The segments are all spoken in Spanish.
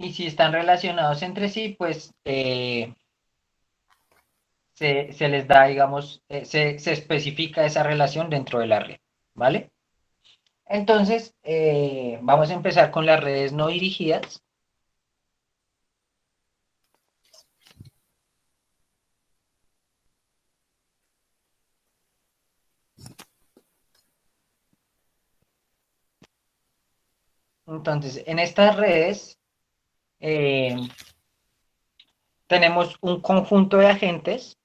y si están relacionados entre sí, pues se les da, digamos, se especifica esa relación dentro de la red, ¿vale? Entonces, vamos a empezar con las redes no dirigidas. Entonces, en estas redes tenemos un conjunto de agentes.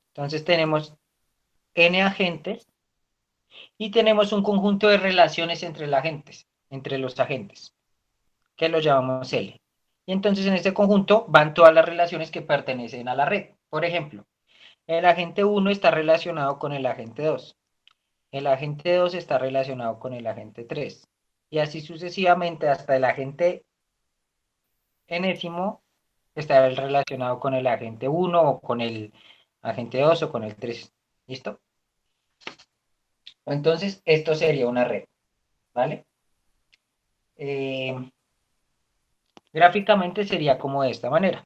Entonces, tenemos n agentes y tenemos un conjunto de relaciones entre los agentes, que lo llamamos L. Y entonces en este conjunto van todas las relaciones que pertenecen a la red. Por ejemplo, el agente 1 está relacionado con el agente 2. El agente 2 está relacionado con el agente 3. Y así sucesivamente hasta el agente enésimo está relacionado con el agente 1 o con el agente 2 o con el 3. ¿Listo? Entonces, esto sería una red, ¿vale? Eh, Gráficamente sería como de esta manera.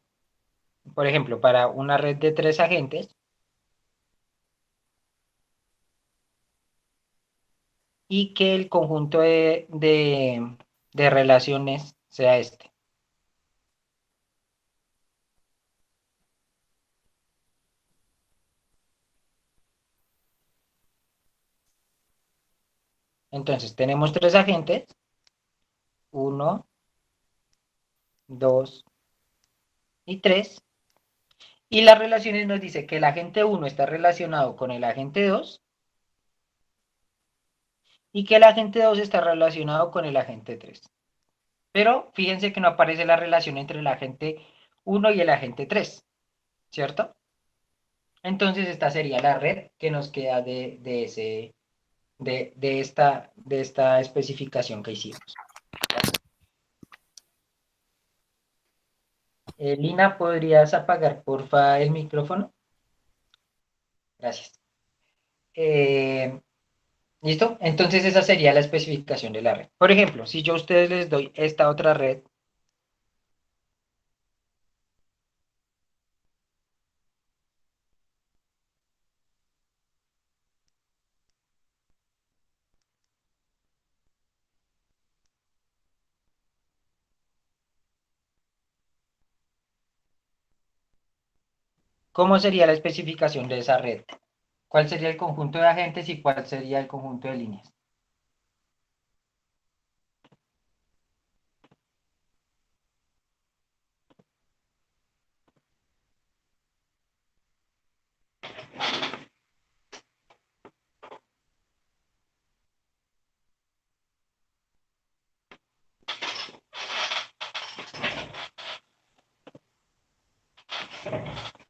Por ejemplo, para una red de 3 agentes y que el conjunto de relaciones sea este. Entonces, tenemos 3 agentes, 1, 2 y 3. Y las relaciones nos dice que el agente 1 está relacionado con el agente 2 y que el agente 2 está relacionado con el agente 3. Pero fíjense que no aparece la relación entre el agente 1 y el agente 3, ¿cierto? Entonces esta sería la red que nos queda de esta especificación que hicimos. Lina, ¿podrías apagar porfa el micrófono? Gracias. Eh, ¿Listo? Entonces esa sería la especificación de la red. Por ejemplo, si yo a ustedes les doy esta otra red, ¿cómo sería la especificación de esa red? ¿Cuál sería el conjunto de agentes y cuál sería el conjunto de líneas?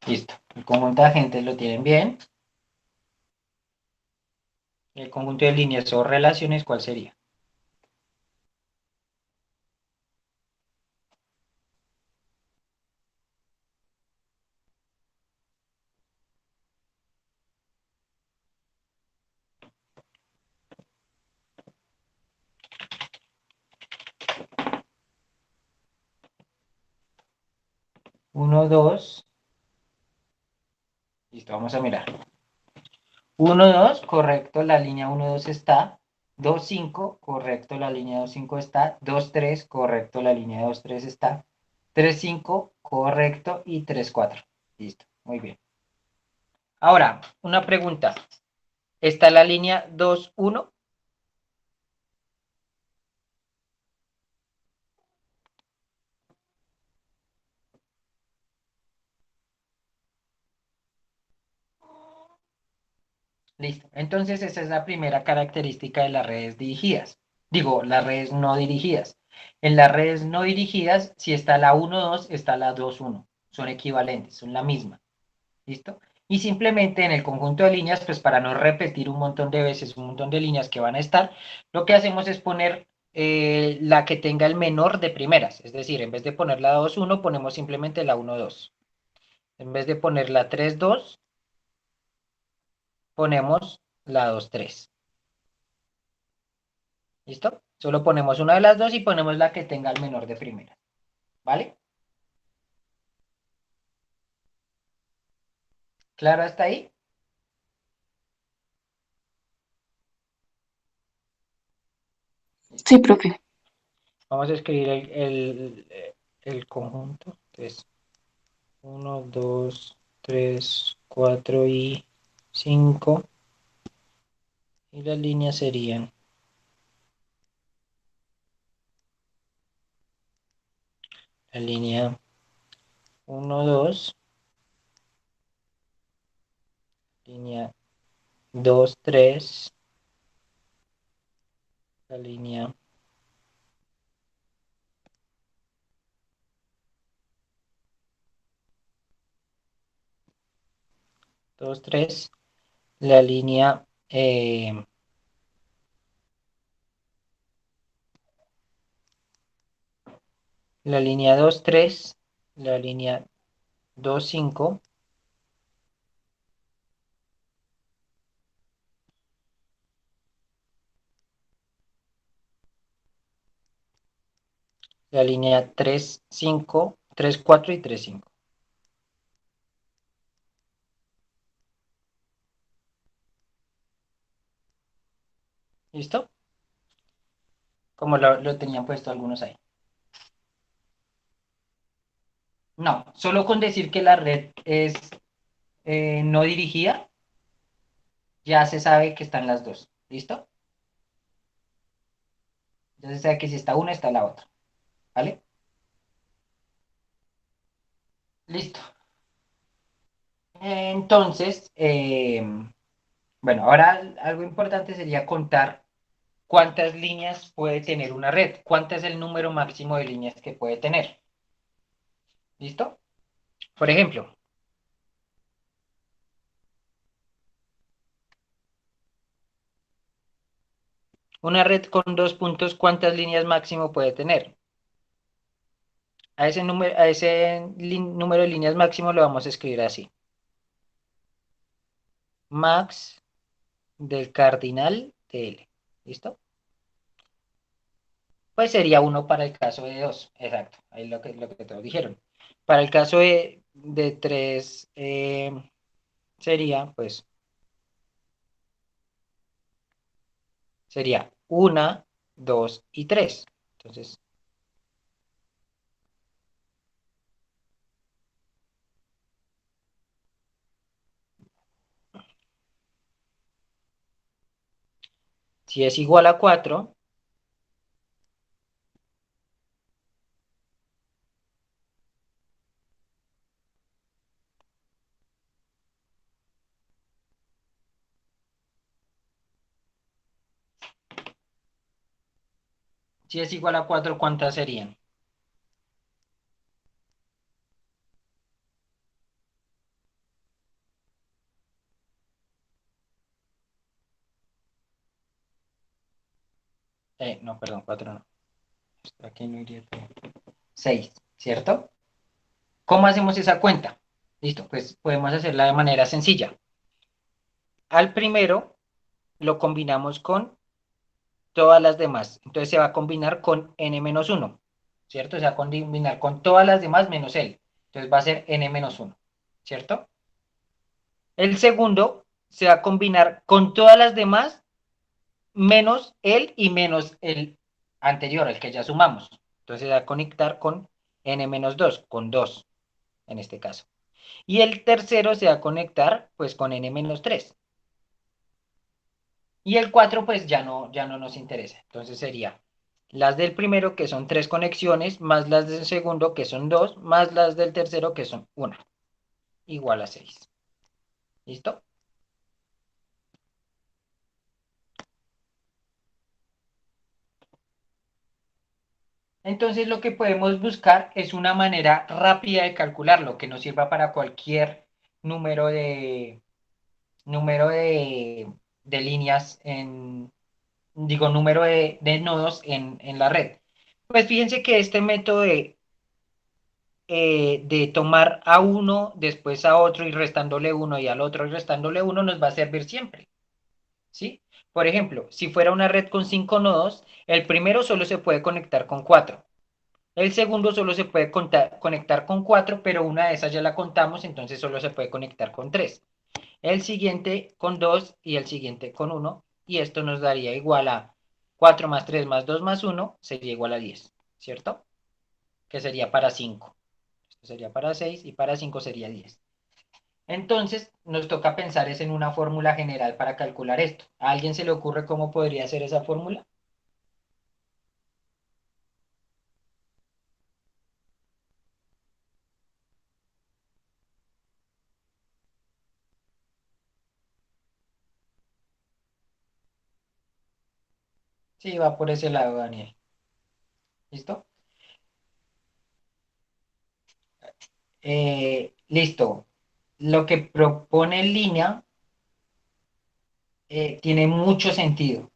Listo. El conjunto de agentes lo tienen bien. El conjunto de líneas o relaciones, ¿cuál sería? Uno, 2. Listo, vamos a mirar. 1, 2, correcto, la línea 1, 2 está. 2, 5, correcto, la línea 2, 5 está. 2, 3, correcto, la línea 2, 3 está. 3, 5, correcto, y 3, 4. Listo, muy bien. Ahora, una pregunta. ¿Está la línea 2, 1? Listo. Entonces, esa es la primera característica de las redes dirigidas. Digo, las redes no dirigidas. En las redes no dirigidas, si está la 1, 2, está la 2, 1. Son equivalentes, son la misma. ¿Listo? Y simplemente en el conjunto de líneas, pues para no repetir un montón de veces un montón de líneas que van a estar, lo que hacemos es poner la que tenga el menor de primeras. Es decir, en vez de poner la 2, 1, ponemos simplemente la 1, 2. En vez de poner la 3, 2, ponemos la 2, 3. ¿Listo? Solo ponemos una de las dos y ponemos la que tenga el menor de primera. ¿Vale? ¿Claro hasta ahí? Sí, profe. Vamos a escribir el conjunto. Entonces, 1, 2, 3, 4 y 5. Y las líneas serían la línea 1, 2, línea 2, 3, la línea 2, 3, la línea la línea 2, 3, la línea 2, 5, la línea 3, 5, 3, 4 y 3, 5. ¿Listo? Como lo tenían puesto algunos ahí. No, solo con decir que la red es no dirigida, ya se sabe que están las dos. ¿Listo? Ya se sabe que si está una, está la otra. ¿Vale? Listo. Entonces, bueno, ahora algo importante sería contar cuántas líneas puede tener una red, cuánto es el número máximo de líneas que puede tener. ¿Listo? Por ejemplo, una red con dos puntos, ¿cuántas líneas máximo puede tener? A ese número de líneas máximo lo vamos a escribir así. Max del cardinal de L. ¿Listo? Pues sería uno para el caso de 2. Exacto. Ahí lo que todos dijeron. Para el caso de 3 sería, pues, sería una, 2 y 3. Entonces, si es igual a 4, si es igual a 4, ¿cuántas serían? No, perdón, 4 no. Aquí no iría todo. 6, ¿cierto? ¿Cómo hacemos esa cuenta? Listo, pues podemos hacerla de manera sencilla. Al primero lo combinamos con todas las demás. Entonces se va a combinar con n-1, ¿cierto? Se va a combinar con todas las demás menos él. Entonces va a ser n-1, ¿cierto? El segundo se va a combinar con todas las demás menos él y menos el anterior, el que ya sumamos. Entonces se va a conectar con n-2, con 2 en este caso. Y el tercero se va a conectar pues con n-3. Y el 4 pues ya no nos interesa. Entonces sería las del primero que son 3 conexiones, más las del segundo que son 2, más las del tercero que son una, igual a 6. ¿Listo? Entonces lo que podemos buscar es una manera rápida de calcularlo, que nos sirva para cualquier número de, número de líneas digo, número de nodos en la red. Pues fíjense que este método de tomar a uno, después a otro y restándole uno y al otro y restándole uno nos va a servir siempre. ¿sí? Por ejemplo, si fuera una red con 5 nodos, el primero solo se puede conectar con 4. El segundo solo se puede conectar con 4, pero una de esas ya la contamos, entonces solo se puede conectar con 3. El siguiente con 2 y el siguiente con 1. Y esto nos daría igual a 4 más 3 más 2 más 1 sería igual a 10, ¿cierto? Que sería para 5. Esto sería para 6 y para 5 sería 10. Entonces, nos toca pensar es en una fórmula general para calcular esto. ¿A alguien se le ocurre cómo podría ser esa fórmula? Sí, va por ese lado, Daniel. ¿Listo? Listo. Lo que propone en línea tiene mucho sentido.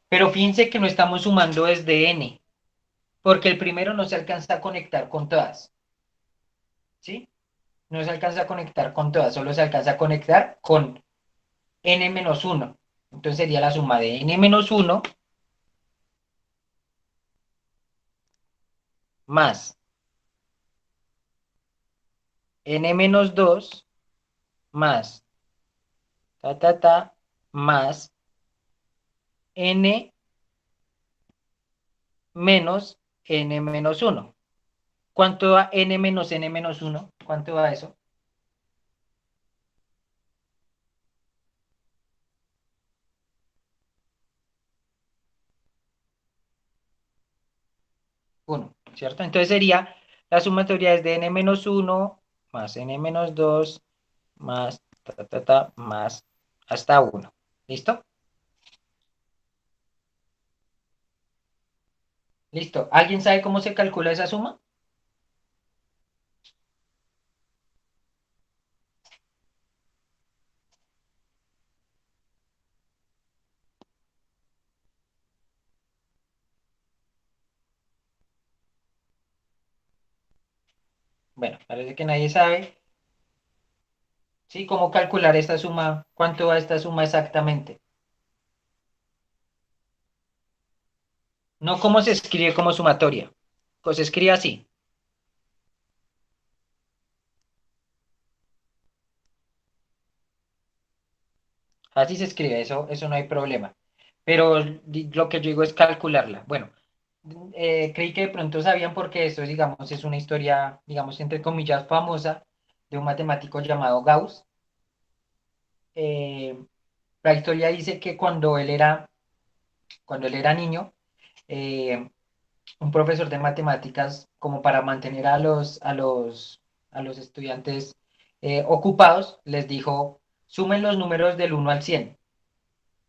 Pero fíjense que no estamos sumando desde n, porque el primero no se alcanza a conectar con todas, ¿sí? No se alcanza a conectar con todas, solo se alcanza a conectar con n-1. Entonces sería la suma de n-1 más n-2 más más n menos n-1. ¿Cuánto da n menos n-1? ¿Cuánto da eso? 1, ¿cierto? Entonces sería la sumatoria es de n-1 más n-2 más más hasta 1. ¿Listo? Listo. ¿Alguien sabe cómo se calcula esa suma? Bueno, parece que nadie sabe. ¿Sí? ¿Cómo calcular esta suma? ¿Cuánto va esta suma exactamente? No cómo se escribe como sumatoria. Pues se escribe así. Así se escribe, eso no hay problema. Pero lo que yo digo es calcularla. Bueno, creí que de pronto sabían porque esto, digamos, es una historia, digamos, entre comillas, famosa de un matemático llamado Gauss. Eh, la historia dice que cuando él era niño, eh, un profesor de matemáticas, como para mantener a los estudiantes ocupados, les dijo, sumen los números del 1 al 100,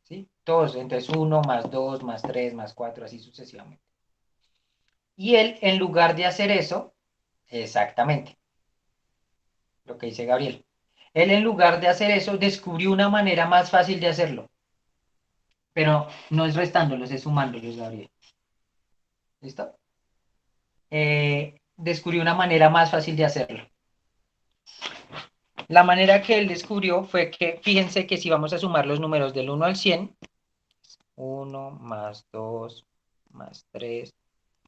¿sí? Todos, entonces 1 más 2 más 3 más 4 así sucesivamente. Y él, en lugar de hacer eso, exactamente, lo que dice Gabriel, él en lugar de hacer eso, descubrió una manera más fácil de hacerlo, pero no es restándolos, es sumándolos, Gabriel. ¿Listo? Descubrió una manera más fácil de hacerlo. La manera que él descubrió fue que, fíjense que si vamos a sumar los números del 1 al 100, 1 más 2 más 3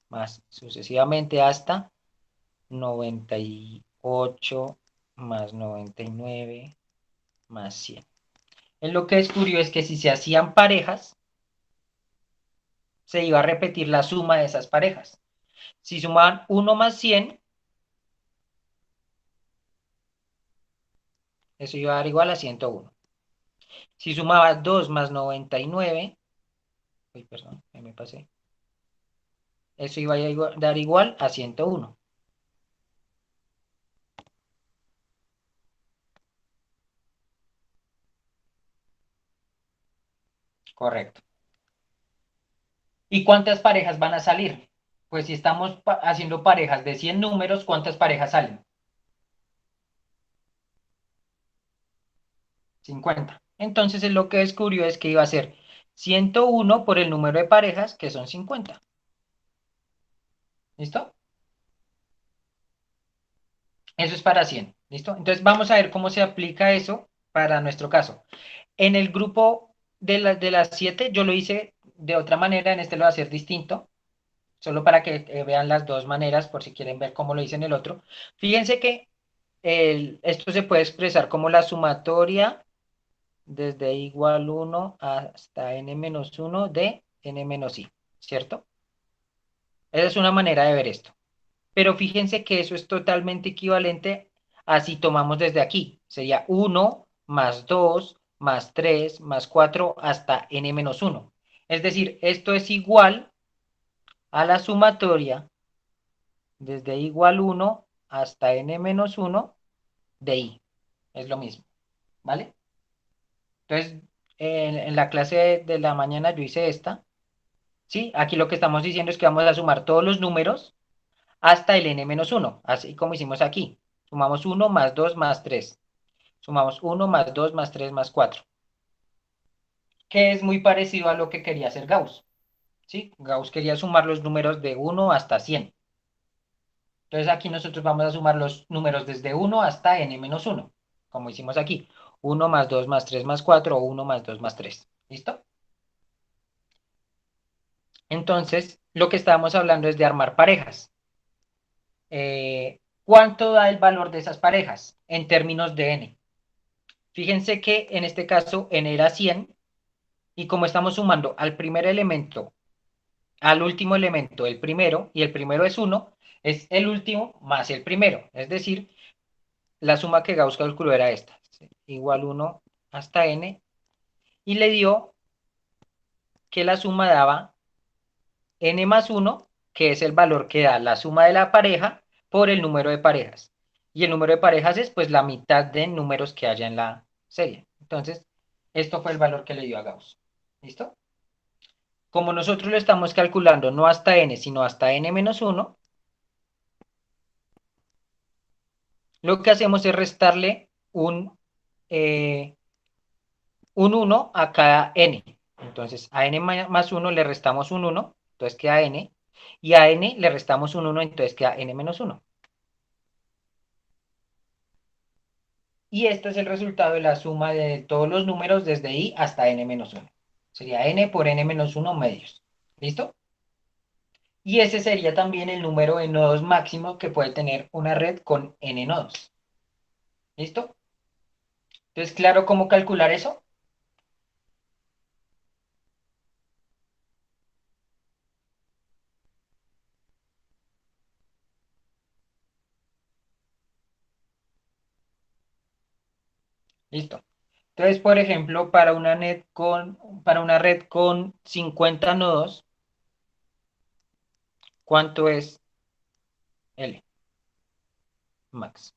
más sucesivamente hasta 98 más 99 más 100. Él lo que descubrió es que si se hacían parejas, se iba a repetir la suma de esas parejas. Si sumaban 1 más 100, eso iba a dar igual a 101. Si sumaba 2 más 99, uy, perdón, ahí me pasé, eso iba a dar igual a 101. Correcto. ¿Y cuántas parejas van a salir? Pues si estamos haciendo parejas de 100 números, ¿cuántas parejas salen? 50. Entonces él lo que descubrió es que iba a ser 101 por el número de parejas, que son 50. ¿Listo? Eso es para 100. ¿Listo? Entonces vamos a ver cómo se aplica eso para nuestro caso. En el grupo de las 7 yo lo hice de otra manera, en este lo voy a hacer distinto, solo para que vean las dos maneras, por si quieren ver cómo lo hice en el otro. Fíjense que esto se puede expresar como la sumatoria desde igual 1 hasta n-1 de n-i, ¿cierto? Esa es una manera de ver esto. Pero fíjense que eso es totalmente equivalente a si tomamos desde aquí. Sería 1 más 2 más 3 más 4 hasta n-1. Es decir, esto es igual a la sumatoria desde igual 1 hasta n-1 de i. Es lo mismo, ¿vale? Entonces, en la clase de la mañana yo hice esta, ¿sí? Aquí lo que estamos diciendo es que vamos a sumar todos los números hasta el n-1, así como hicimos aquí. Sumamos 1 más 2 más 3. Sumamos 1 más 2 más 3 más 4, que es muy parecido a lo que quería hacer Gauss, ¿sí? Gauss quería sumar los números de 1 hasta 100. Entonces aquí nosotros vamos a sumar los números desde 1 hasta n-1, como hicimos aquí. 1 más 2 más 3 más 4 o 1 más 2 más 3. ¿Listo? Entonces, lo que estábamos hablando es de armar parejas. ¿Cuánto da el valor de esas parejas en términos de n? Fíjense que en este caso n era 100 y como estamos sumando al primer elemento, al último elemento, el primero, y el primero es 1, es el último más el primero. Es decir, la suma que Gauss calculó era esta, ¿sí? Igual 1 hasta n, y le dio que la suma daba n más 1, que es el valor que da la suma de la pareja por el número de parejas. Y el número de parejas es pues la mitad de números que haya en la serie. Entonces, esto fue el valor que le dio a Gauss. ¿Listo? Como nosotros lo estamos calculando no hasta n, sino hasta n-1, lo que hacemos es restarle un 1 a cada n. Entonces, a n más 1 le restamos un 1, entonces queda n, y a n le restamos un 1, entonces queda n menos 1. Y este es el resultado de la suma de todos los números desde i hasta n menos 1. Sería n por n menos 1 medios. ¿Listo? Y ese sería también el número de nodos máximo que puede tener una red con n nodos. ¿Listo? Entonces, ¿claro cómo calcular eso? Listo. Entonces, por ejemplo, para una red con 50 nodos, ¿cuánto es L max?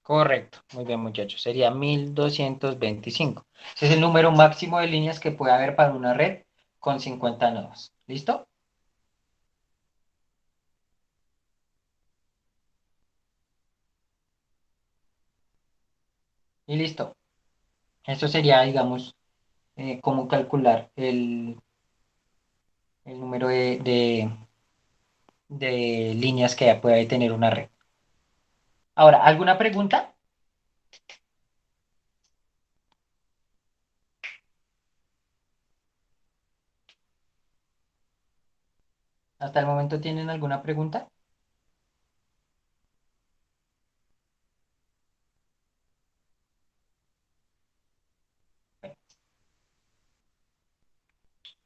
Correcto. Muy bien, muchachos. Sería 1225. Ese es el número máximo de líneas que puede haber para una red con 50 nodos. ¿Listo? Y listo. Eso sería, digamos, cómo calcular el número de líneas que puede tener una red. Ahora, ¿alguna pregunta? ¿Hasta el momento tienen alguna pregunta?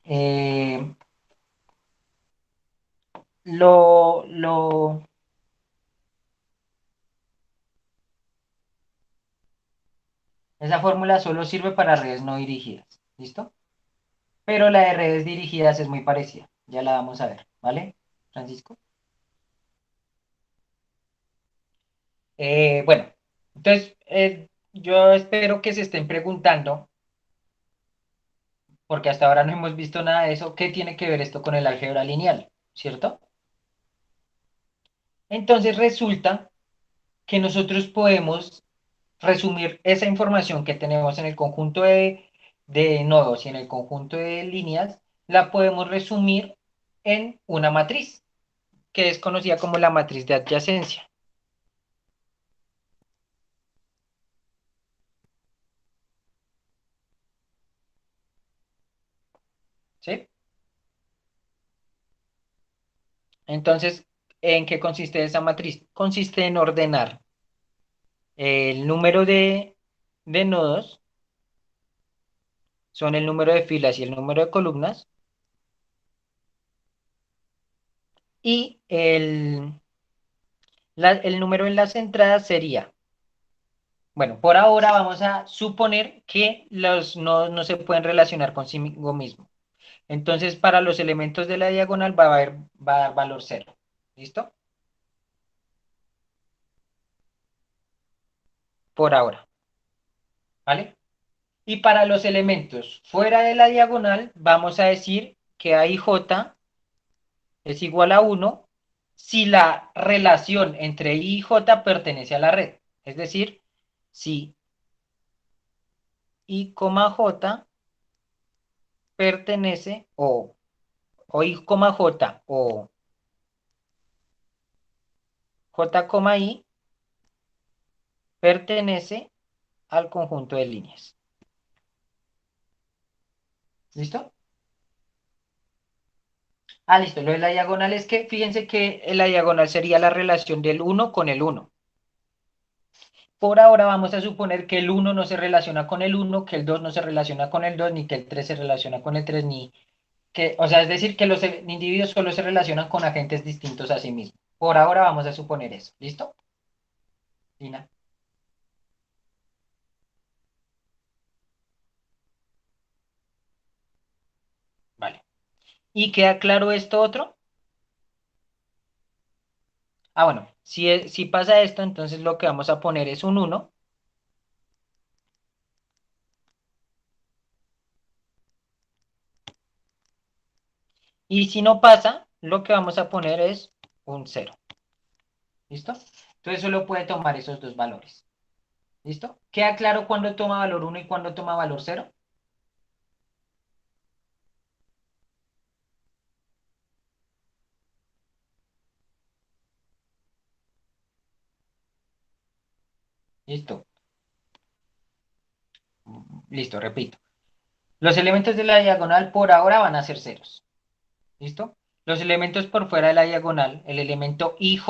Eh, lo, lo, esa fórmula solo sirve para redes no dirigidas. ¿Listo? Pero la de redes dirigidas es muy parecida. Ya la vamos a ver, ¿vale, Francisco? Bueno, entonces yo espero que se estén preguntando porque hasta ahora no hemos visto nada de eso. ¿Qué tiene que ver esto con el álgebra lineal? ¿Cierto? Entonces resulta que nosotros podemos resumir esa información que tenemos en el conjunto de nodos y en el conjunto de líneas, la podemos resumir en una matriz, que es conocida como la matriz de adyacencia. ¿Sí? Entonces, ¿en qué consiste esa matriz? Consiste en ordenar el número de nodos, son el número de filas y el número de columnas, y el número en las entradas sería, bueno, por ahora vamos a suponer que los nodos no se pueden relacionar consigo mismo. Entonces, para los elementos de la diagonal va a dar valor cero. ¿Listo? Por ahora, ¿vale? Y para los elementos fuera de la diagonal, vamos a decir que AIJ es igual a uno si la relación entre I y J pertenece a la red. Es decir, si I, J pertenece o I, J o J, I pertenece al conjunto de líneas. ¿Listo? Ah, listo. Lo de la diagonal es que, fíjense que la diagonal sería la relación del uno con el uno. Por ahora vamos a suponer que el uno no se relaciona con el uno, que el 2 no se relaciona con el 2, ni que el 3 se relaciona con el 3, ni que, o sea, es decir, que los individuos solo se relacionan con agentes distintos a sí mismos. Por ahora vamos a suponer eso. ¿Listo? Lina. Vale. ¿Y queda claro esto otro? Ah, bueno, si pasa esto, entonces lo que vamos a poner es un uno. Y si no pasa, lo que vamos a poner es un cero. ¿Listo? Entonces solo puede tomar esos dos valores. ¿Listo? ¿Queda claro cuándo toma valor uno y cuándo toma valor cero? Listo. Listo, repito. Los elementos de la diagonal por ahora van a ser ceros. ¿Listo? Los elementos por fuera de la diagonal, el elemento IJ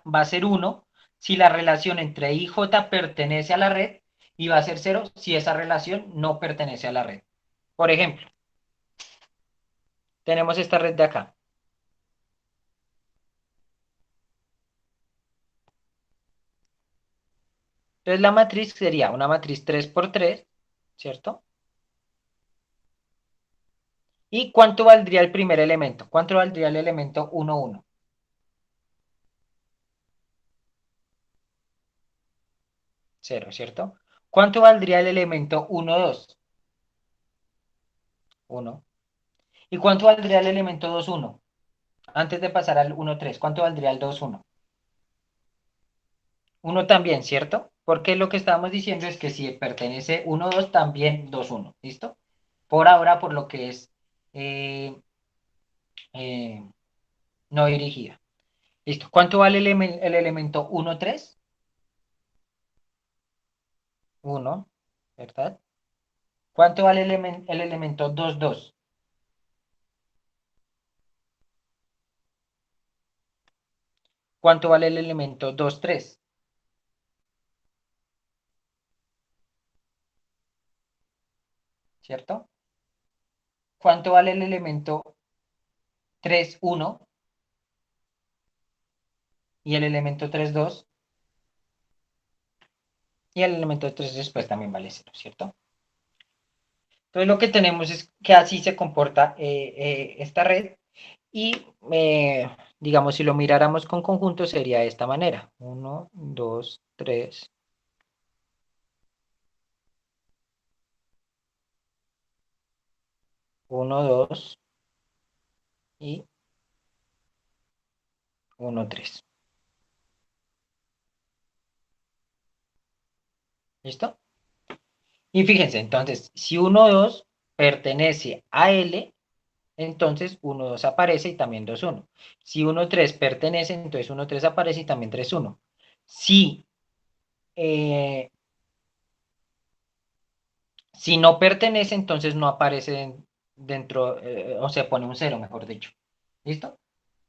va a ser uno si la relación entre IJ pertenece a la red y va a ser cero si esa relación no pertenece a la red. Por ejemplo, tenemos esta red de acá. Entonces la matriz sería una matriz 3 por 3, ¿cierto? ¿Y cuánto valdría el primer elemento? ¿Cuánto valdría el elemento 1, 1? Cero, ¿cierto? ¿Cuánto valdría el elemento 1, 2? 1. ¿Y cuánto valdría el elemento 2, 1? Antes de pasar al 1, 3, ¿cuánto valdría el 2, 1? 1 también, ¿cierto? Porque lo que estábamos diciendo es que si pertenece 1, 2, también 2, 1. ¿Listo? Por ahora, por lo que es eh, eh, no dirigida. ¿Listo? ¿Cuánto vale el elemento 1, 3? 1, ¿verdad? ¿Cuánto vale el elemento 2, 2? ¿Cuánto vale el elemento 2, 3? ¿Cierto? ¿Cuánto vale el elemento 3, 1 y el elemento 3, 2? Y el elemento 3 después también vale cero, ¿cierto? Entonces lo que tenemos es que así se comporta esta red y digamos si lo miráramos con conjunto sería de esta manera. Uno, 2, 3. 1, 2 y 1, 3. ¿Listo? Y fíjense, entonces, si 1, 2 pertenece a L, entonces 1, 2 aparece y también 2, 1. Si 1, 3 pertenece, entonces 1, 3 aparece y también 3, 1. Si, eh, si no pertenece, entonces no aparece dentro, o se pone un cero, mejor dicho. ¿Listo?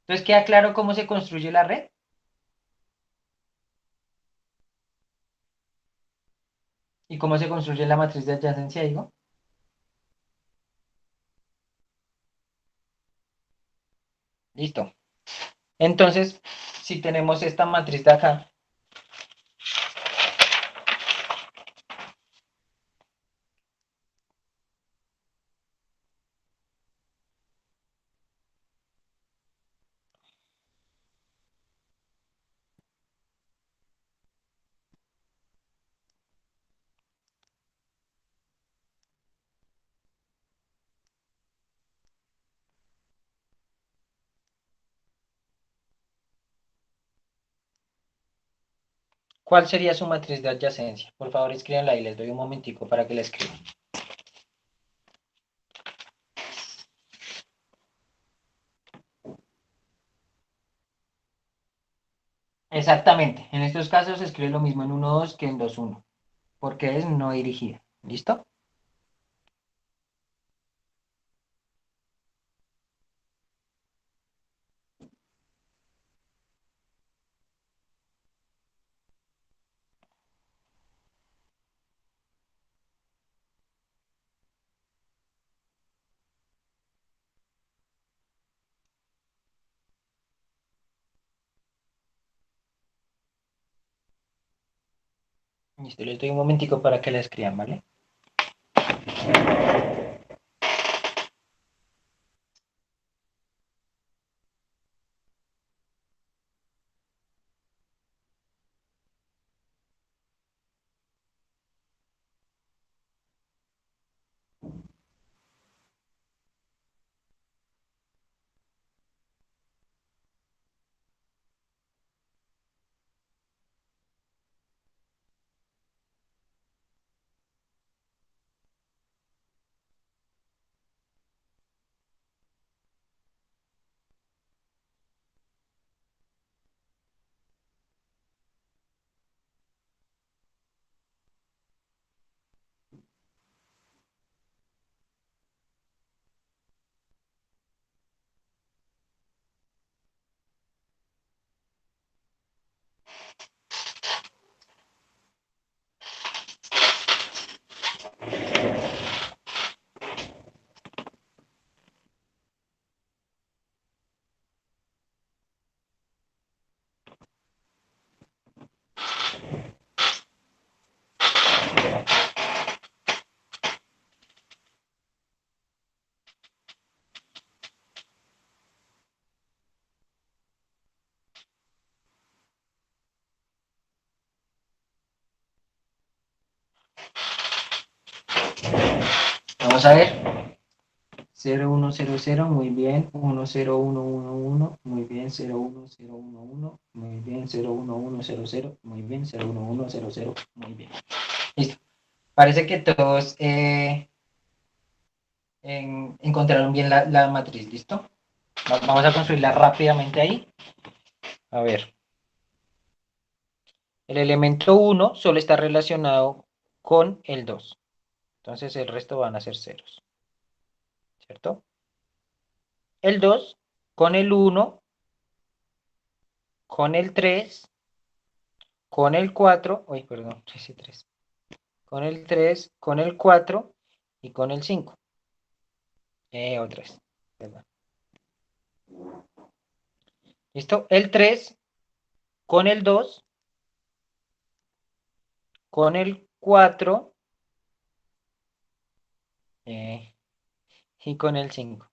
Entonces, ¿queda claro cómo se construye la red? ¿Y cómo se construye la matriz de adyacencia, digo? Listo. Entonces, si tenemos esta matriz de acá, ¿cuál sería su matriz de adyacencia? Por favor, escríbanla y les doy un momentico para que la escriban. Exactamente. En estos casos se escribe lo mismo en 1, 2 que en 2, 1, porque es no dirigida. ¿Listo? Listo, les doy un momentico para que la escriban, ¿vale? Vamos a ver. 0, 1, 0, 0, muy bien. 1, 0, 1, 1, 1, muy bien. 0, 1, 0, 1, 1, muy bien. 0, 1, 1, 0, 0, muy bien. 0, 1, 1, 0, 0, muy bien. Listo. Parece que todos encontraron bien la matriz, ¿listo? Vamos a construirla rápidamente ahí. A ver, el elemento 1 solo está relacionado con el 2. Entonces el resto van a ser ceros, ¿cierto? El 2 con el 1, con el 3, con el 4, uy, perdón, 3 y 3, con el 3, con el 4 y con el 5. Otra vez, perdón. ¿Listo? El 3 con el 2, con el 4 y con el 5.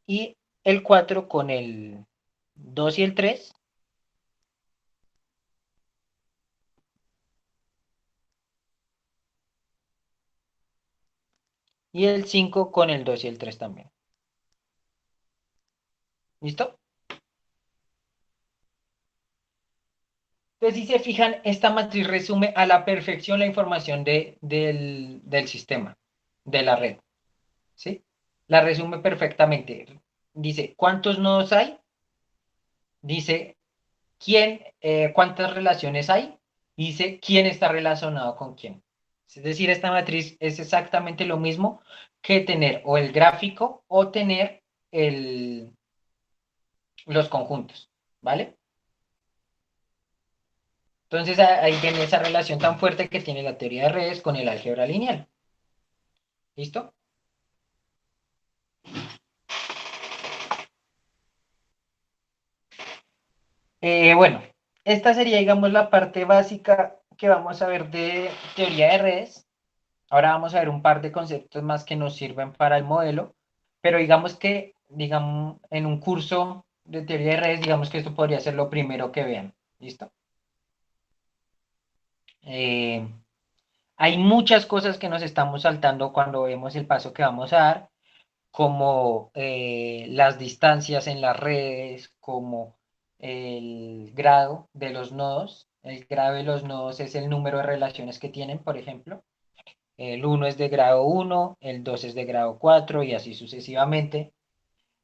Y el 4 con el 2 y el 3. y el 5 con el 2 y el 3 también. ¿Listo? Entonces, si se fijan, esta matriz resume a la perfección la información del sistema, de la red, ¿sí? La resume perfectamente. Dice, ¿cuántos nodos hay? Dice, cuántas relaciones hay? Y dice, ¿quién está relacionado con quién? Es decir, esta matriz es exactamente lo mismo que tener o el gráfico o tener los conjuntos, ¿vale? Entonces ahí viene esa relación tan fuerte que tiene la teoría de redes con el álgebra lineal. ¿Listo? Bueno, esta sería, digamos, la parte básica que vamos a ver de teoría de redes. Ahora vamos a ver un par de conceptos más que nos sirven para el modelo, pero digamos que, digamos, en un curso de teoría de redes, digamos que esto podría ser lo primero que vean. ¿Listo? Eh, Hay muchas cosas que nos estamos saltando cuando vemos el paso que vamos a dar, como las distancias en las redes, como el grado de los nodos. El grado de los nodos es el número de relaciones que tienen, por ejemplo. El uno es de grado uno, el 2 es de grado 4 y así sucesivamente.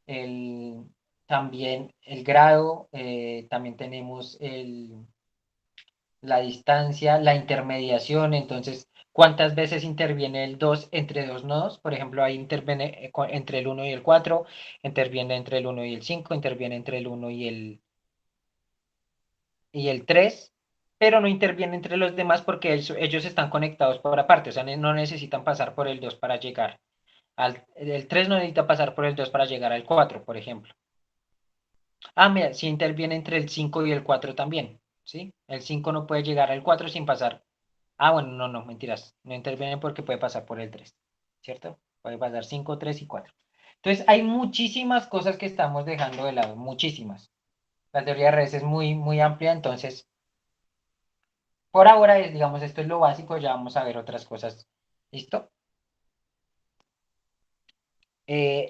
El, También el grado, también tenemos la distancia, la intermediación, entonces, ¿cuántas veces interviene el 2 entre dos nodos? Por ejemplo, ahí interviene entre el uno y el 4, interviene entre el uno y el 5, interviene entre el uno y el 3, pero no interviene entre los demás porque ellos están conectados por aparte, o sea, no necesitan pasar por el 2 para llegar el 3 no necesita pasar por el 2 para llegar al 4, por ejemplo. Ah, mira, sí interviene entre el 5 y el 4 también, ¿sí? El 5 no puede llegar al 4 sin pasar. Ah, bueno, no, no, mentiras. No interviene porque puede pasar por el 3, ¿cierto? Puede pasar 5, 3 y 4. Entonces, hay muchísimas cosas que estamos dejando de lado, muchísimas. La teoría de redes es muy, muy amplia, entonces, por ahora es, digamos, esto es lo básico, ya vamos a ver otras cosas. ¿Listo?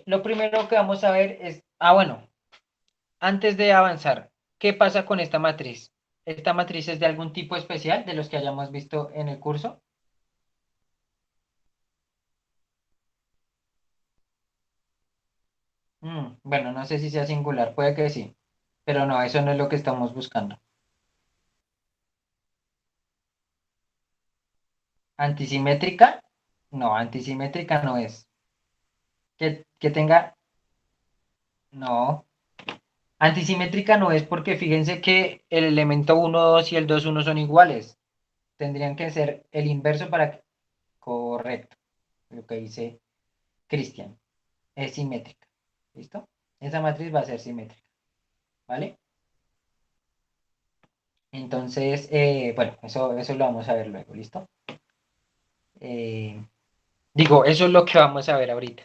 Lo primero que vamos a ver es, bueno, antes de avanzar, ¿qué pasa con esta matriz? ¿Esta matriz es de algún tipo especial de los que hayamos visto en el curso? Bueno, no sé si sea singular, puede que sí, pero no, eso no es lo que estamos buscando. ¿Antisimétrica? No, antisimétrica no es. Que tenga, no. Antisimétrica no es porque fíjense que el elemento uno 2 y el 2 1 son iguales. Tendrían que ser el inverso para que... Correcto, lo que dice Cristian. Es simétrica. ¿Listo? Esa matriz va a ser simétrica. ¿Vale? Entonces, bueno, eso lo vamos a ver luego. ¿Listo? Eh, eso es lo que vamos a ver ahorita.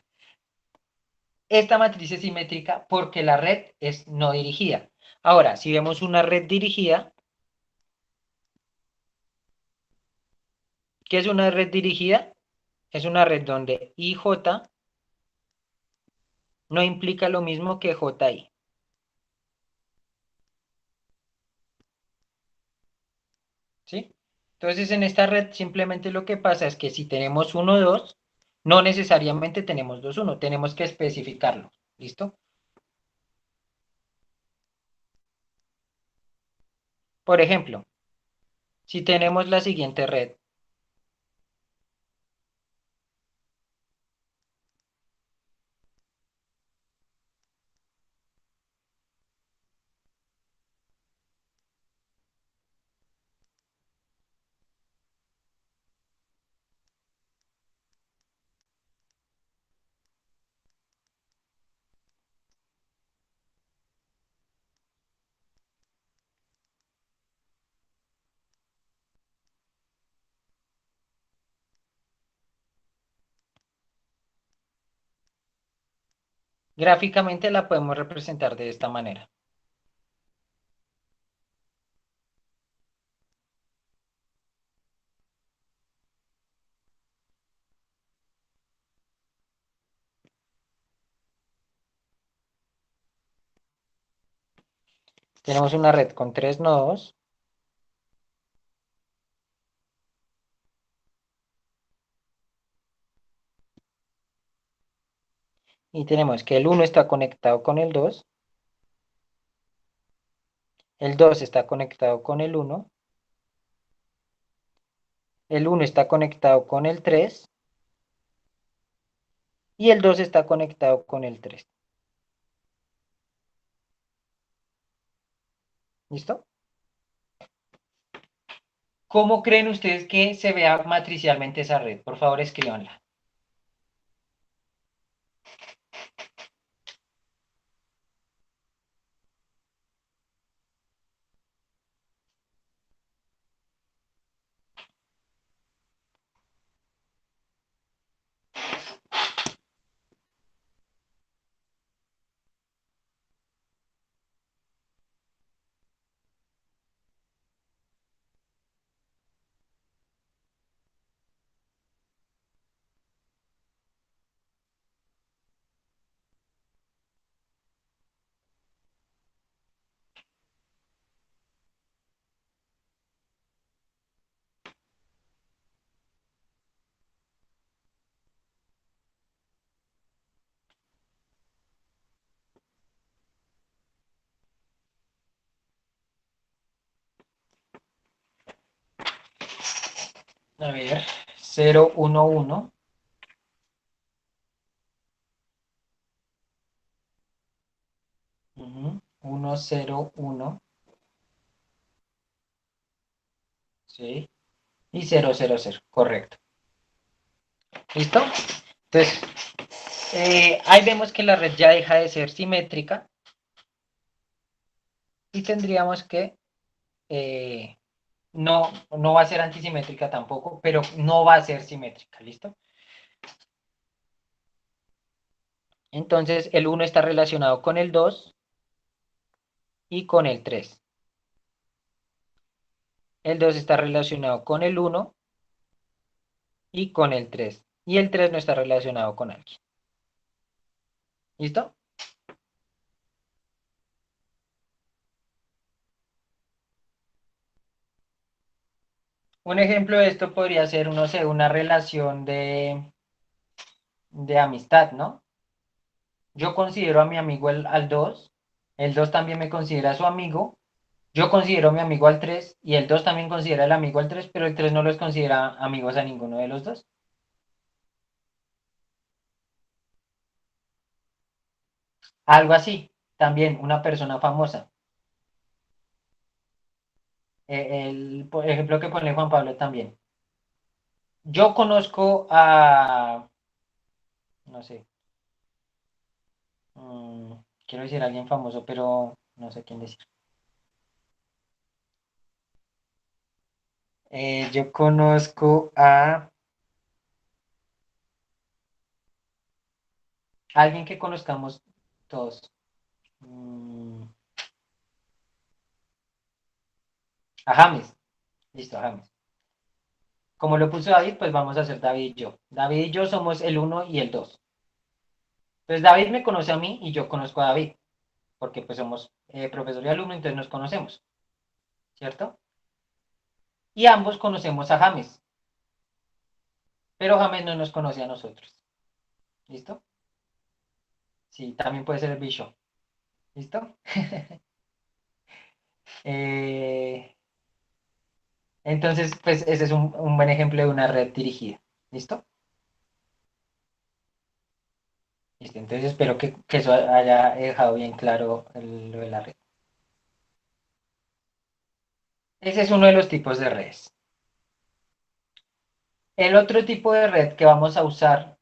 Esta matriz es simétrica porque la red es no dirigida. Ahora, si vemos una red dirigida, ¿qué es una red dirigida? Es una red donde IJ no implica lo mismo que JI. ¿Sí? Entonces, en esta red simplemente lo que pasa es que si tenemos uno 2 no necesariamente tenemos 2 uno tenemos que especificarlo. ¿Listo? Por ejemplo, si tenemos la siguiente red, gráficamente la podemos representar de esta manera. Tenemos una red con 3 nodos. Y tenemos que el 1 está conectado con el 2. El 2 está conectado con el 1. El 1 está conectado con el 3. Y el 2 está conectado con el 3. ¿Listo? ¿Cómo creen ustedes que se vea matricialmente esa red? Por favor, escríbanla. A ver, 0, 1, 1. 1, 0, 1. ¿Sí? Y 0, 0, 0. Correcto. ¿Listo? Entonces, ahí vemos que la red ya deja de ser simétrica y tendríamos que, no va a ser antisimétrica tampoco, pero no va a ser simétrica, ¿listo? Entonces, el 1 está relacionado con el 2 y con el 3. El 2 está relacionado con el 1 y con el 3. Y el 3 no está relacionado con alguien. ¿Listo? Un ejemplo de esto podría ser, no sé, una relación de amistad, ¿no? Yo considero a mi amigo al 2, el 2 también me considera su amigo, yo considero a mi amigo al 3 y el 2 también considera el amigo al 3, pero el 3 no los considera amigos a ninguno de los dos. Algo así, también una persona famosa. El por ejemplo que pone Juan Pablo también. Yo conozco a, no sé, quiero decir a alguien famoso, pero no sé quién decir. Yo conozco a alguien que conozcamos todos. Mm, a James. Listo, a James. Como lo puso David, pues vamos a hacer David y yo. David y yo somos el uno y el 2. Entonces David me conoce a mí y yo conozco a David, porque pues somos profesor y alumno, entonces nos conocemos, ¿cierto? Y ambos conocemos a James, pero James no nos conoce a nosotros. ¿Listo? Sí, también puede ser el Bishop. ¿Listo? Eh, entonces, pues ese es un buen ejemplo de una red dirigida. ¿Listo? Listo. Entonces espero que eso haya dejado bien claro lo de la red. Ese es uno de los tipos de redes. El otro tipo de red que vamos a usar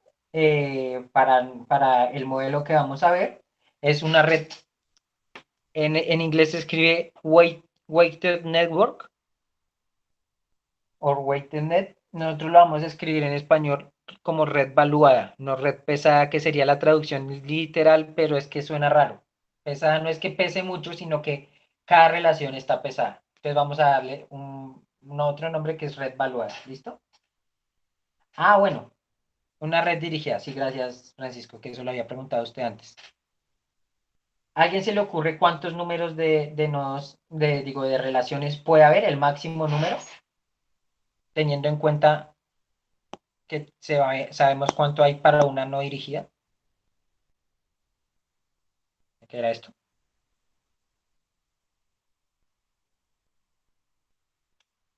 para el modelo que vamos a ver es una red, en inglés se escribe Weighted Network o Weighted Net. Nosotros lo vamos a escribir en español como red valuada, no red pesada, que sería la traducción literal, pero es que suena raro. Pesada no es que pese mucho, sino que cada relación está pesada. Entonces vamos a darle un otro nombre que es red valuada. ¿Listo? Ah, bueno, una red dirigida, sí, gracias Francisco, que eso lo había preguntado usted antes. ¿A alguien se le ocurre cuántos números de nodos, de relaciones puede haber? El máximo número, teniendo en cuenta que sabemos cuánto hay para una no dirigida. ¿Qué era esto?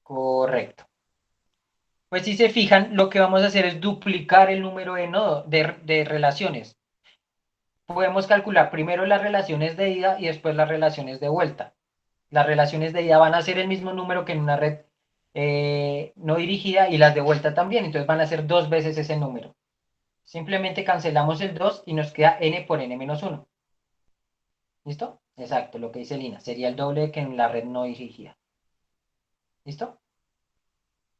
Correcto. Pues si se fijan, lo que vamos a hacer es duplicar el número de nodos, de relaciones. Podemos calcular primero las relaciones de ida y después las relaciones de vuelta. Las relaciones de ida van a ser el mismo número que en una red no dirigida y las de vuelta también, entonces van a ser dos veces ese número. Simplemente cancelamos el 2 y nos queda n por n menos 1. ¿Listo? Exacto, lo que dice Lina. Sería el doble que en la red no dirigida. ¿Listo?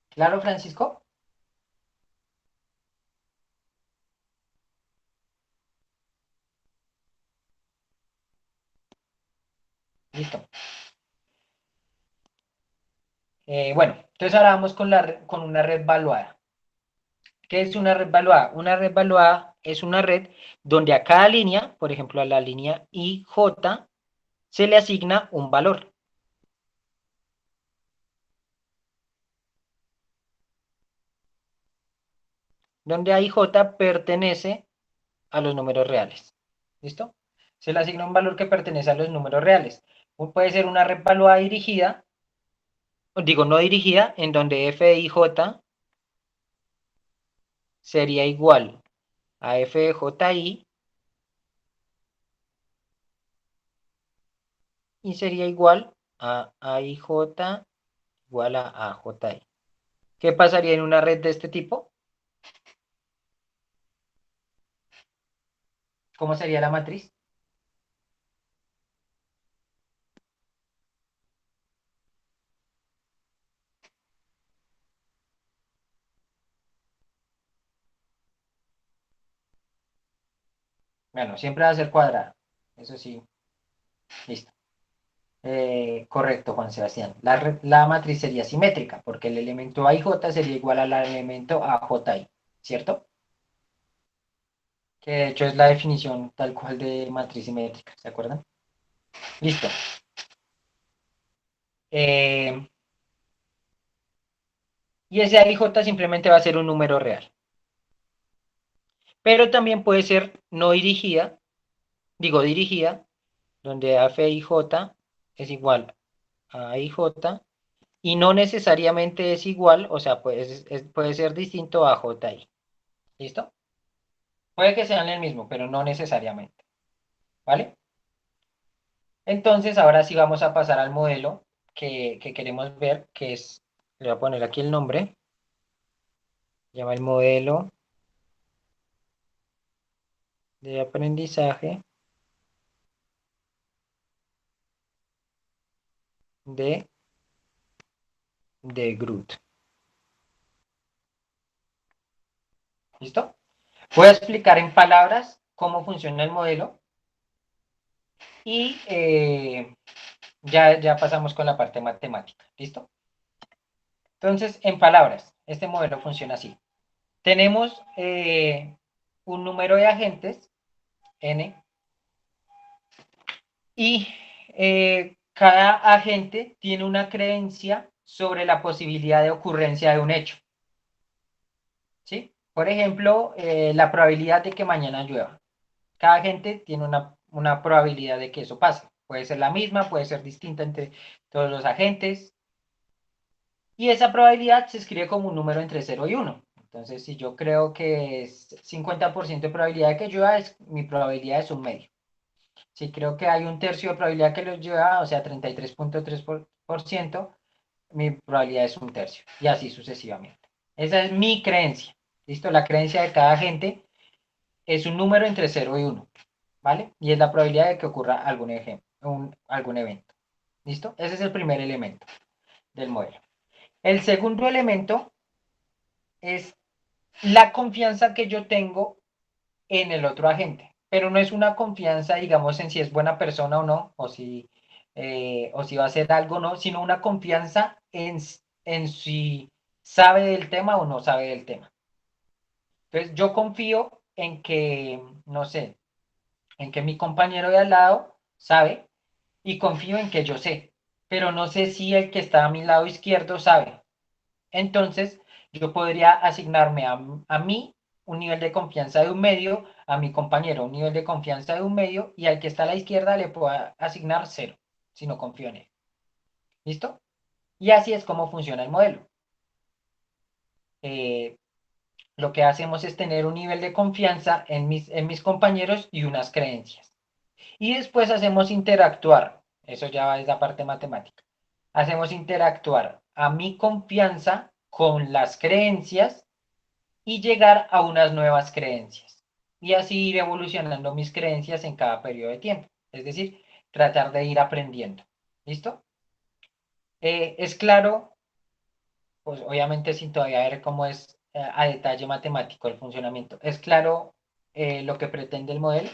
¿Claro, Francisco? Listo. Bueno, entonces ahora vamos con una red valuada. ¿Qué es una red valuada? Una red valuada es una red donde a cada línea, por ejemplo a la línea IJ, se le asigna un valor. Donde a IJ pertenece a los números reales. ¿Listo? Se le asigna un valor que pertenece a los números reales. Puede ser una red valuada dirigida, digo no dirigida, en donde f de ij sería igual a f de ji y sería igual a aij igual a ji. ¿Qué pasaría en una red de este tipo? ¿Cómo sería la matriz? Bueno, siempre va a ser cuadrada. Eso sí, listo. Correcto, Juan Sebastián. La matriz sería simétrica, porque el elemento AIJ sería igual al elemento AJI, ¿cierto? Que de hecho es la definición tal cual de matriz simétrica, ¿se acuerdan? Listo. Eh, y ese AIJ simplemente va a ser un número real. Pero también puede ser no dirigida, digo dirigida, donde AFIJ es igual a IJ y no necesariamente es igual, o sea, puede ser distinto a JI. ¿Listo? Puede que sean el mismo, pero no necesariamente. ¿Vale? Entonces, ahora sí vamos a pasar al modelo que queremos ver, que es, le voy a poner aquí el nombre, se llama el modelo de aprendizaje de, de Groot. ¿Listo? Voy a explicar en palabras cómo funciona el modelo y ya pasamos con la parte matemática. ¿Listo? Entonces, en palabras, este modelo funciona así. Tenemos un número de agentes, n, y cada agente tiene una creencia sobre la posibilidad de ocurrencia de un hecho. ¿Sí? Por ejemplo, la probabilidad de que mañana llueva. Cada agente tiene una probabilidad de que eso pase. Puede ser la misma, puede ser distinta entre todos los agentes. Y esa probabilidad se escribe como un número entre 0 y 1. Entonces, si yo creo que es 50% de probabilidad de que llueva, mi probabilidad es un medio. Si creo que hay un tercio de probabilidad que lo llueva, o sea, 33.3%, mi probabilidad es un tercio. Y así sucesivamente. Esa es mi creencia. ¿Listo? La creencia de cada agente es un número entre 0 y 1. ¿Vale? Y es la probabilidad de que ocurra algún ejemplo, algún evento. ¿Listo? Ese es el primer elemento del modelo. El segundo elemento es la confianza que yo tengo en el otro agente, pero no es una confianza, digamos, en si es buena persona o no, o si va a hacer algo o no, sino una confianza en si sabe del tema o no sabe del tema. Entonces, yo confío en que, no sé, en que mi compañero de al lado sabe y confío en que yo sé, pero no sé si el que está a mi lado izquierdo sabe. Entonces, yo podría asignarme a mí un nivel de confianza de un medio, a mi compañero un nivel de confianza de un medio y al que está a la izquierda le puedo asignar cero, si no confío en él. ¿Listo? Y así es como funciona el modelo. Eh, lo que hacemos es tener un nivel de confianza en mis compañeros y unas creencias. Y después hacemos interactuar, eso ya es la parte matemática. Hacemos interactuar a mi confianza con las creencias y llegar a unas nuevas creencias. Y así ir evolucionando mis creencias en cada periodo de tiempo. Es decir, tratar de ir aprendiendo. ¿Listo? Es claro, pues obviamente sin todavía ver cómo es a detalle matemático el funcionamiento. Es claro lo que pretende el modelo.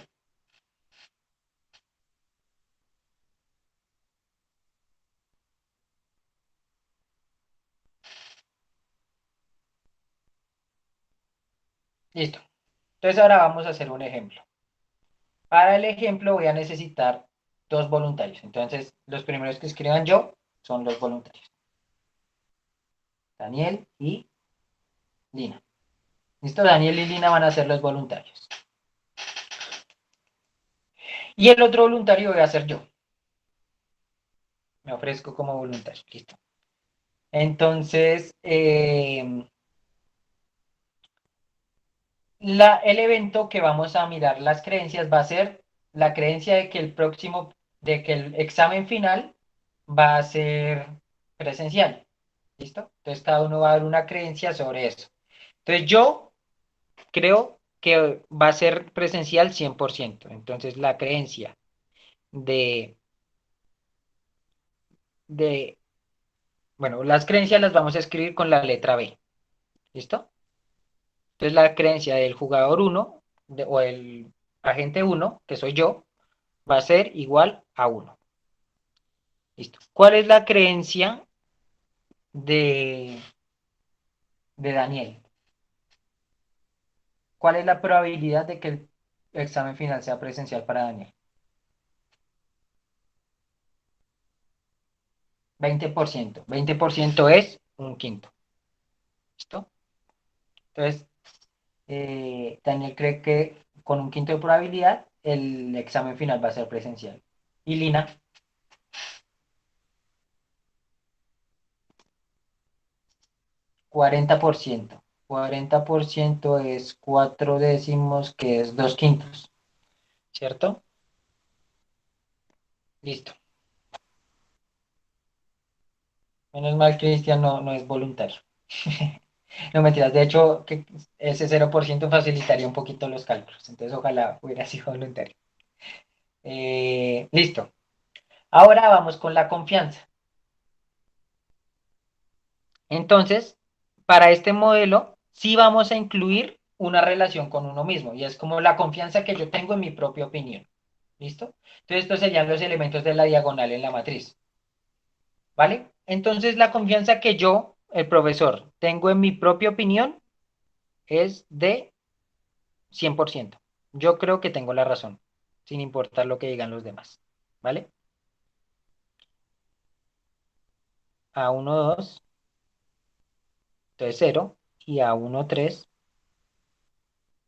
Listo. Entonces ahora vamos a hacer un ejemplo. Para el ejemplo voy a necesitar dos voluntarios. Entonces, los primeros que escriban yo son los voluntarios. Daniel y Lina. ¿Listo? Daniel y Lina van a ser los voluntarios. Y el otro voluntario voy a ser yo. Me ofrezco como voluntario. Listo. Entonces, el evento que vamos a mirar las creencias va a ser la creencia de que de que el examen final va a ser presencial. ¿Listo? Entonces, cada uno va a dar una creencia sobre eso. Entonces, yo creo que va a ser presencial 100%. Entonces, la creencia de, de, bueno, las creencias las vamos a escribir con la letra B. ¿Listo? Entonces, la creencia del jugador uno o el agente uno que soy yo, va a ser igual a uno. ¿Listo? ¿Cuál es la creencia de, de Daniel? ¿Cuál es la probabilidad de que el examen final sea presencial para Daniel? 20%. 20% es un quinto. ¿Listo? Entonces, Daniel cree que con un quinto de probabilidad el examen final va a ser presencial. Y Lina, 40%. 40% es 4 décimos, que es 2 quintos. ¿Cierto? Listo. Menos mal, Cristian no es voluntario. No mentiras, de hecho, que ese 0% facilitaría un poquito los cálculos. Entonces, ojalá hubiera sido voluntario. Listo. Ahora vamos con la confianza. Entonces, para este modelo, sí vamos a incluir una relación con uno mismo, y es como la confianza que yo tengo en mi propia opinión. ¿Listo? Entonces, estos serían los elementos de la diagonal en la matriz. ¿Vale? Entonces, la confianza que yo, el profesor, tengo en mi propia opinión es de 100%. Yo creo que tengo la razón, sin importar lo que digan los demás. ¿Vale? A uno 2, entonces cero, y a uno 3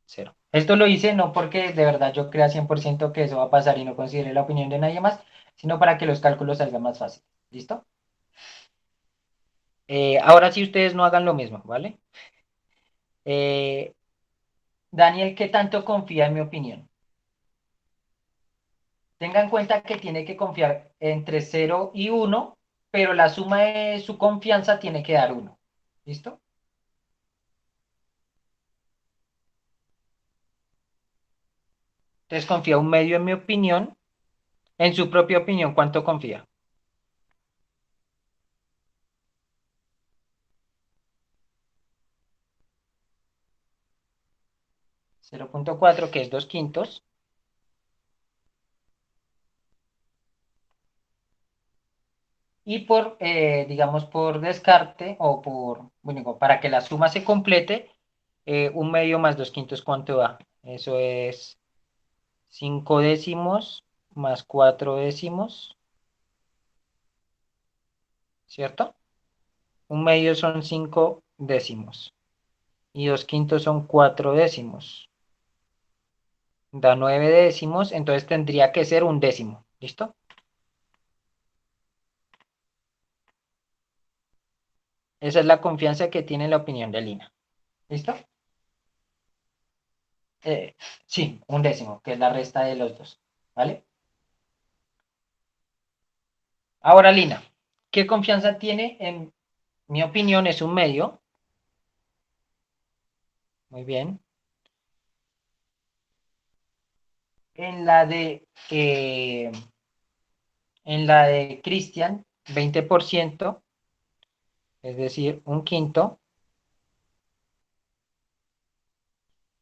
cero. Esto lo hice no porque de verdad yo crea 100% que eso va a pasar y no considere la opinión de nadie más, sino para que los cálculos salgan más fáciles. ¿Listo? Ahora sí ustedes no hagan lo mismo, ¿vale? Eh, Daniel, ¿qué tanto confía en mi opinión? Tenga en cuenta que tiene que confiar entre cero y uno, pero la suma de su confianza tiene que dar uno. ¿Listo? Entonces confía un medio en mi opinión. En su propia opinión, ¿cuánto confía? 0,4, que es 2 quintos. Y digamos, por descarte o bueno, para que la suma se complete, un medio más 2 quintos, ¿cuánto da? Eso es 5 décimos más 4 décimos, ¿cierto? Un medio son 5 décimos y 2/5 son 4 décimos. Da 9 décimos, entonces tendría que ser un décimo, ¿listo? Esa es la confianza que tiene la opinión de Lina, ¿listo? Eh, sí, un décimo, que es la resta de los dos, ¿vale? Ahora, Lina, ¿qué confianza tiene? En mi opinión es un medio. Muy bien. En la de, en la de Cristian, 20%, es decir, un quinto.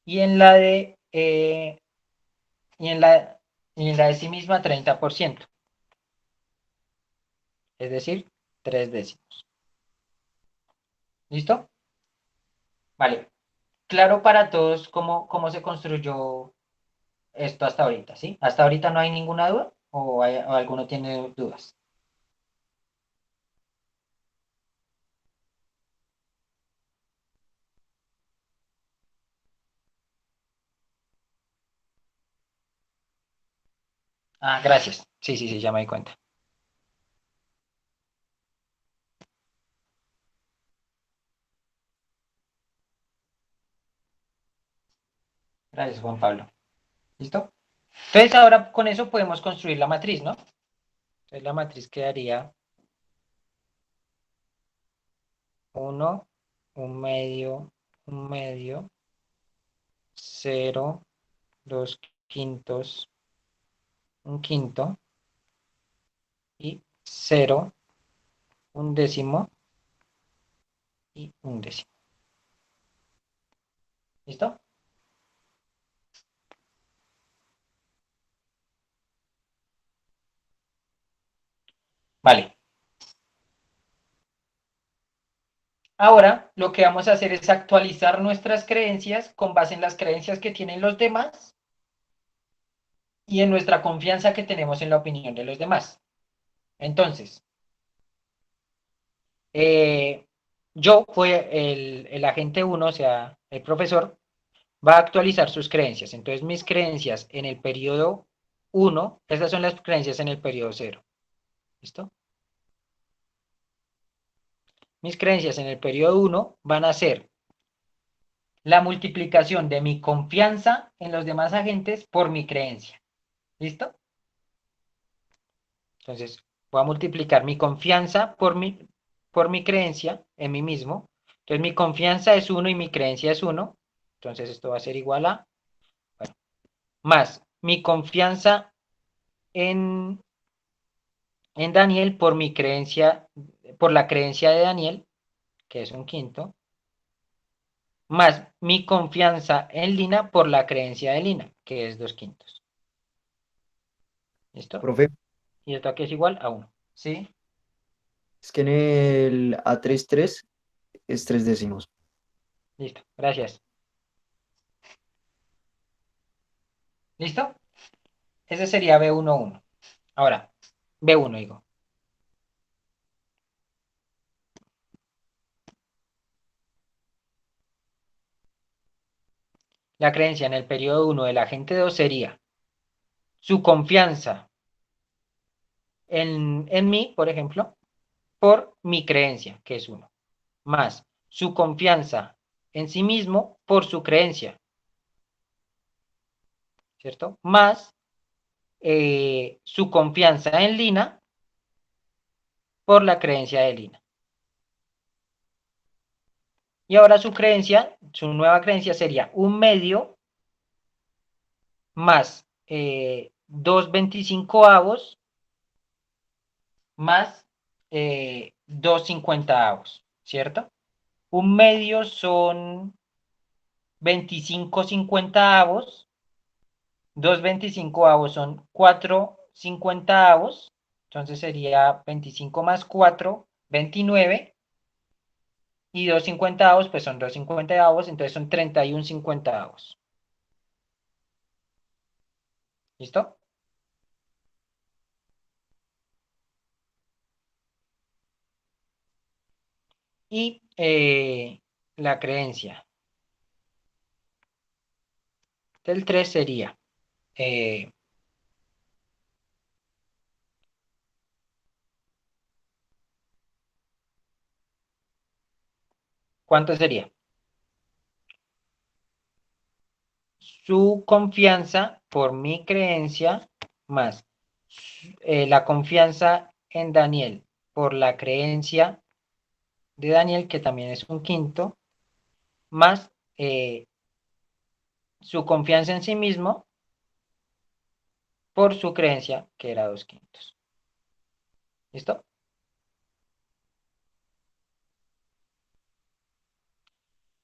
Y en la de, y en la, y en la de sí misma, 30%, es decir, 3 décimos. ¿Listo? Vale. Claro para todos cómo se construyó esto hasta ahorita, ¿sí? ¿Hasta ahorita no hay ninguna duda? ¿O alguno tiene dudas? Ah, gracias. Sí, sí, sí, ya me di cuenta. Gracias, Juan Pablo. ¿Listo? Entonces ahora con eso podemos construir la matriz, ¿no? Entonces la matriz quedaría uno, un medio, 0, 2/5, un quinto y 0, un décimo y un décimo. ¿Listo? Vale. Ahora lo que vamos a hacer es actualizar nuestras creencias con base en las creencias que tienen los demás y en nuestra confianza que tenemos en la opinión de los demás. Entonces, eh, yo, fue el agente uno, o sea, el profesor, va a actualizar sus creencias. Entonces, mis creencias en el periodo uno, estas son las creencias en el periodo cero. ¿Listo? Mis creencias en el periodo uno van a ser la multiplicación de mi confianza en los demás agentes por mi creencia. ¿Listo? Entonces, voy a multiplicar mi confianza por mi creencia en mí mismo. Entonces, mi confianza es uno y mi creencia es uno. Entonces, esto va a ser igual a, bueno, más mi confianza en, en Daniel por mi creencia, por la creencia de Daniel, que es un quinto, más mi confianza en Lina por la creencia de Lina, que es 2/5. ¿Listo? Profe, Y esto aquí es igual a uno. ¿Sí? es que en el A33 es 3 décimos. Listo. Gracias. ¿Listo? Ese sería B11. Ahora, B1 digo. La creencia en el periodo uno del agente 2 sería su confianza en mí, por ejemplo, por mi creencia, que es uno, más su confianza en sí mismo por su creencia, ¿cierto? Más su confianza en Lina por la creencia de Lina. Y ahora su creencia, su nueva creencia sería un medio más 2/25 más 2/50, ¿cierto? Un medio son 25/50, 2/25 son 4/50, entonces sería 25 más 4, 29, y 2/50 pues son 2/50, entonces son 31/50. ¿Listo? y la creencia del 3 sería, eh, ¿cuánto sería? Su confianza por mi creencia más la confianza en Daniel por la creencia de Daniel, que también es un quinto, más su confianza en sí mismo por su creencia, que era 2/5. ¿Listo?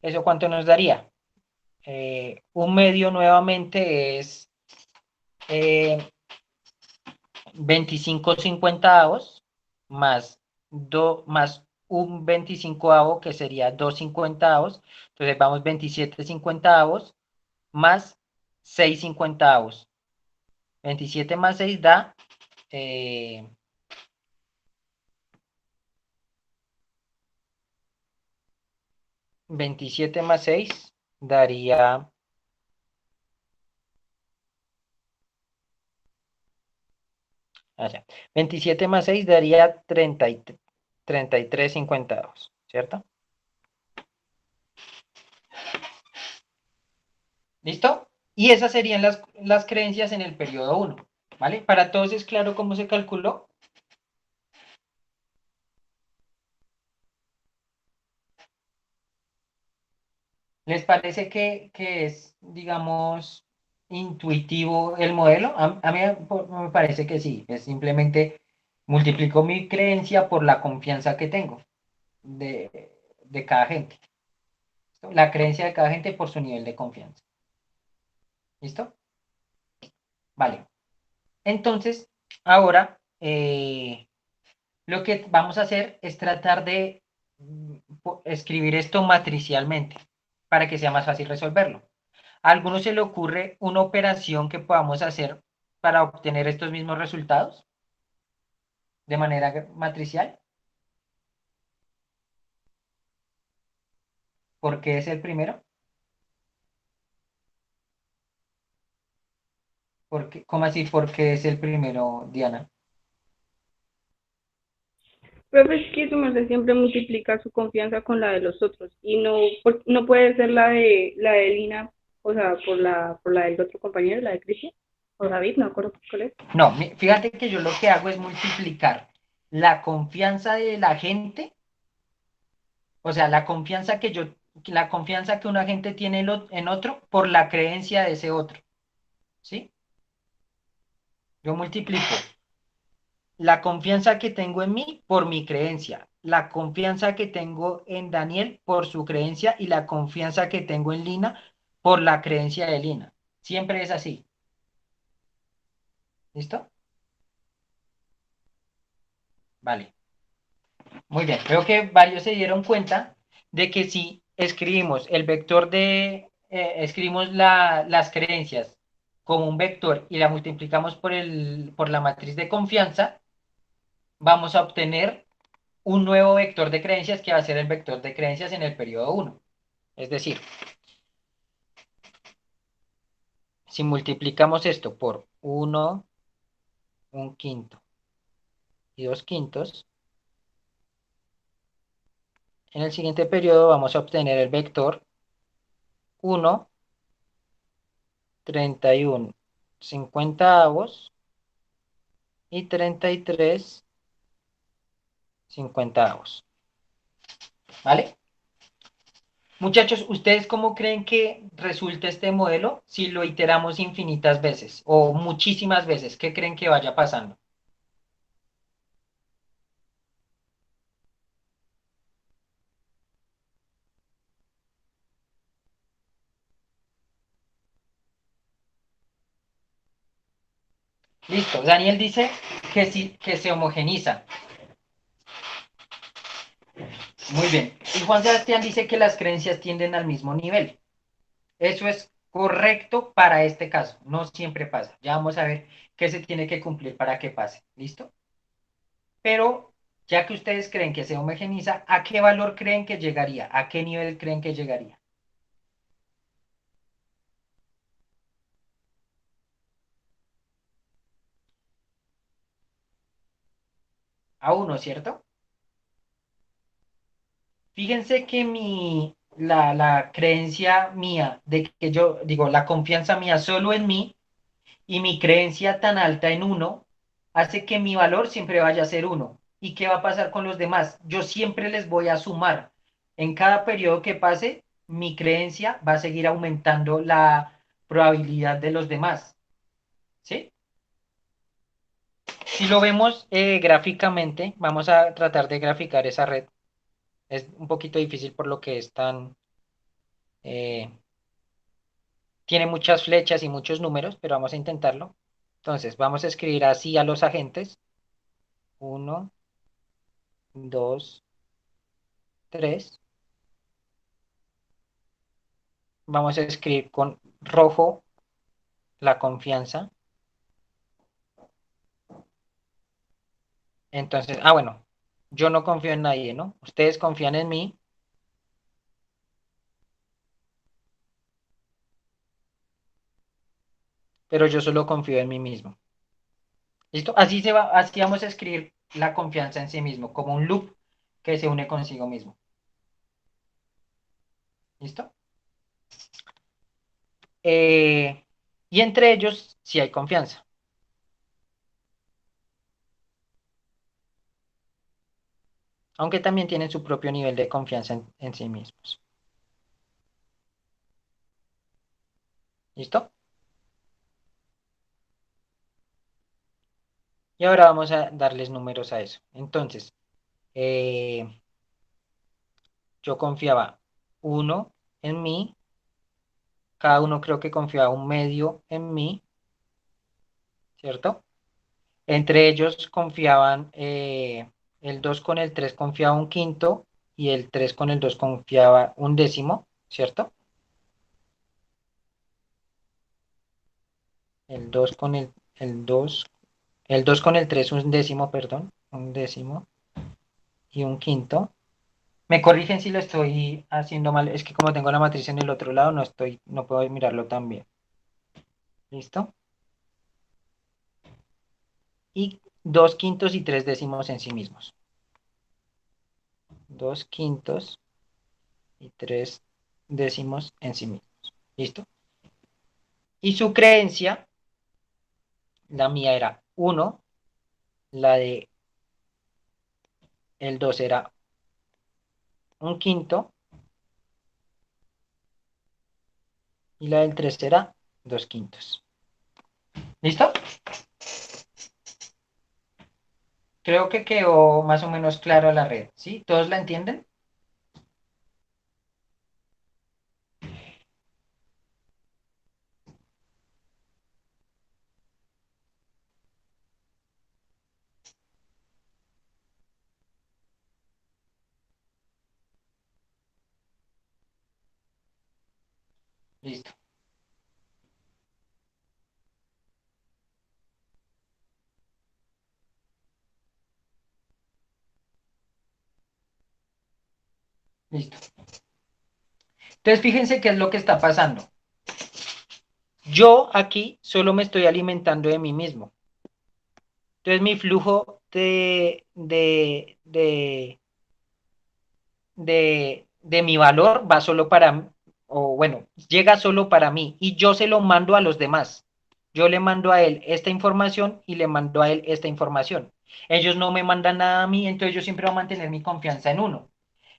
¿Eso cuánto nos daría? Un medio nuevamente es 25 cincuentaavos más, más un 25avo que sería 2 cincuentaavos. Entonces vamos 27 cincuentaavos más 6 cincuentaavos. 27 más 6 da 27 más 6 daría 27 más 6 daría 33 cincuentaavos, ¿cierto? ¿Listo? Y esas serían las creencias en el periodo 1, ¿vale? Para todos es claro cómo se calculó. ¿Les parece que es, digamos, intuitivo el modelo? A mí me parece que sí, es simplemente multiplico mi creencia por la confianza que tengo de cada gente. ¿Listo? La creencia de cada gente por su nivel de confianza. ¿Listo? Vale. Entonces, ahora lo que vamos a hacer es tratar de escribir esto matricialmente para que sea más fácil resolverlo. ¿A alguno se le ocurre una operación que podamos hacer para obtener estos mismos resultados de manera matricial? ¿Por qué es el primero? ¿Cómo así? ¿Por qué es el primero, Diana? Pero es que su merced siempre multiplica su confianza con la de los otros y no, no puede ser la de Lina, o sea, por la del otro compañero, la de Cristian o David, no me acuerdo cuál es. No, fíjate que yo lo que hago es multiplicar la confianza de la gente, o sea, la confianza que una gente tiene en otro por la creencia de ese otro, ¿sí? Yo multiplico la confianza que tengo en mí por mi creencia, la confianza que tengo en Daniel por su creencia y la confianza que tengo en Lina por la creencia de Lina. Siempre es así. ¿Listo? Vale. Muy bien. Creo que varios se dieron cuenta de que si escribimos el vector escribimos las creencias como un vector y la multiplicamos por la matriz de confianza, vamos a obtener un nuevo vector de creencias que va a ser el vector de creencias en el periodo 1. Es decir, si multiplicamos esto por 1, 1/5 y 2/5, en el siguiente periodo vamos a obtener el vector 1, 31 cincuentaavos y 33 cincuentaavos. ¿Vale? Muchachos, ¿ustedes cómo creen que resulta este modelo si lo iteramos infinitas veces o muchísimas veces? ¿Qué creen que vaya pasando? Listo. Daniel dice que sí, que se homogeniza. Muy bien. Y Juan Sebastián dice que las creencias tienden al mismo nivel. Eso es correcto para este caso. No siempre pasa. Ya vamos a ver qué se tiene que cumplir para que pase. ¿Listo? Pero Ya que ustedes creen que se homogeniza, ¿a qué valor creen que llegaría? ¿A qué nivel creen que llegaría? A uno, ¿cierto? Fíjense que la creencia mía de que yo, digo, la confianza mía solo en mí y mi creencia tan alta en uno hace que mi valor siempre vaya a ser uno. ¿Y qué va a pasar con los demás? Yo siempre les voy a sumar. En cada periodo que pase, mi creencia va a seguir aumentando la probabilidad de los demás. ¿Sí? Si lo vemos gráficamente, vamos a tratar de graficar esa red. Es un poquito difícil por lo que es tan... eh, tiene muchas flechas y muchos números, pero vamos a intentarlo. Entonces, vamos a escribir así a los agentes. Uno, dos, tres. Vamos a escribir con rojo la confianza. Entonces, bueno, yo no confío en nadie, ¿no? Ustedes confían en mí, pero yo solo confío en mí mismo. ¿Listo? Así se va, así vamos a escribir la confianza en sí mismo, como un loop que se une consigo mismo. ¿Listo? Eh, y entre ellos sí hay confianza, aunque también tienen su propio nivel de confianza en sí mismos. ¿Listo? Y ahora vamos a darles números a eso. Entonces, eh, yo confiaba uno en mí, cada uno creo que confiaba un medio en mí, ¿cierto? Entre ellos confiaban, el 2 con el 3 confiaba un quinto y el 3 con el 2 confiaba un décimo, ¿cierto? El 2 con el 2 el 2 con el 3 un décimo, perdón, un décimo y un quinto. Me corrigen si lo estoy haciendo mal, es que como tengo la matriz en el otro lado, no puedo mirarlo tan bien. ¿Listo? Y dos quintos y tres décimos en sí mismos. Dos quintos y tres décimos en sí mismos. ¿Listo? Y su creencia, la mía era uno, la de el 2 era un quinto y la del 3 era dos quintos. ¿Listo? Creo que quedó más o menos claro la red, ¿sí? ¿Todos la entienden? Listo, listo. Entonces fíjense qué es lo que está pasando. Yo aquí solo me estoy alimentando de mí mismo. Entonces mi flujo de mi valor va solo para, o bueno, llega solo para mí y yo se lo mando a los demás. Yo le mando a él esta información y le mando a él esta información. Ellos no me mandan nada a mí, entonces yo siempre voy a mantener mi confianza en uno.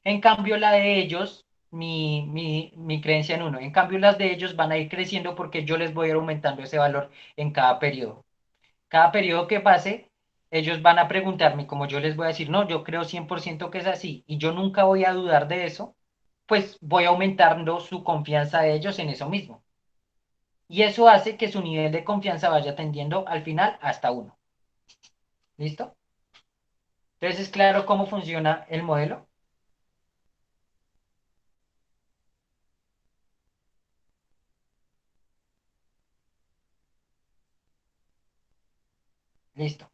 En cambio, la de ellos, mi creencia en uno. En cambio, las de ellos van a ir creciendo porque yo les voy a ir aumentando ese valor en cada periodo. Cada periodo que pase, ellos van a preguntarme, como yo les voy a decir, no, yo creo 100% que es así, y yo nunca voy a dudar de eso, pues voy aumentando su confianza de ellos en eso mismo. Y eso hace que su nivel de confianza vaya tendiendo al final hasta uno. ¿Listo? Entonces, ¿es claro cómo funciona el modelo? Listo.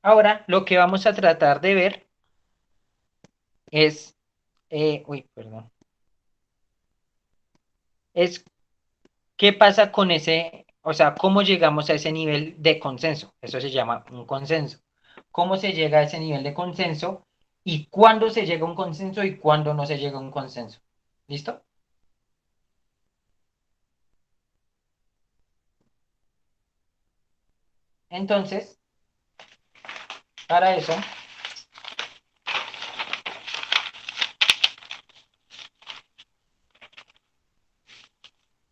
Ahora lo que vamos a tratar de ver es, perdón, es qué pasa con ese, o sea, cómo llegamos a ese nivel de consenso. Eso se llama un consenso. ¿Cómo se llega a ese nivel de consenso? Y cuándo se llega a un consenso y cuándo no se llega a un consenso. ¿Listo? Entonces, para eso,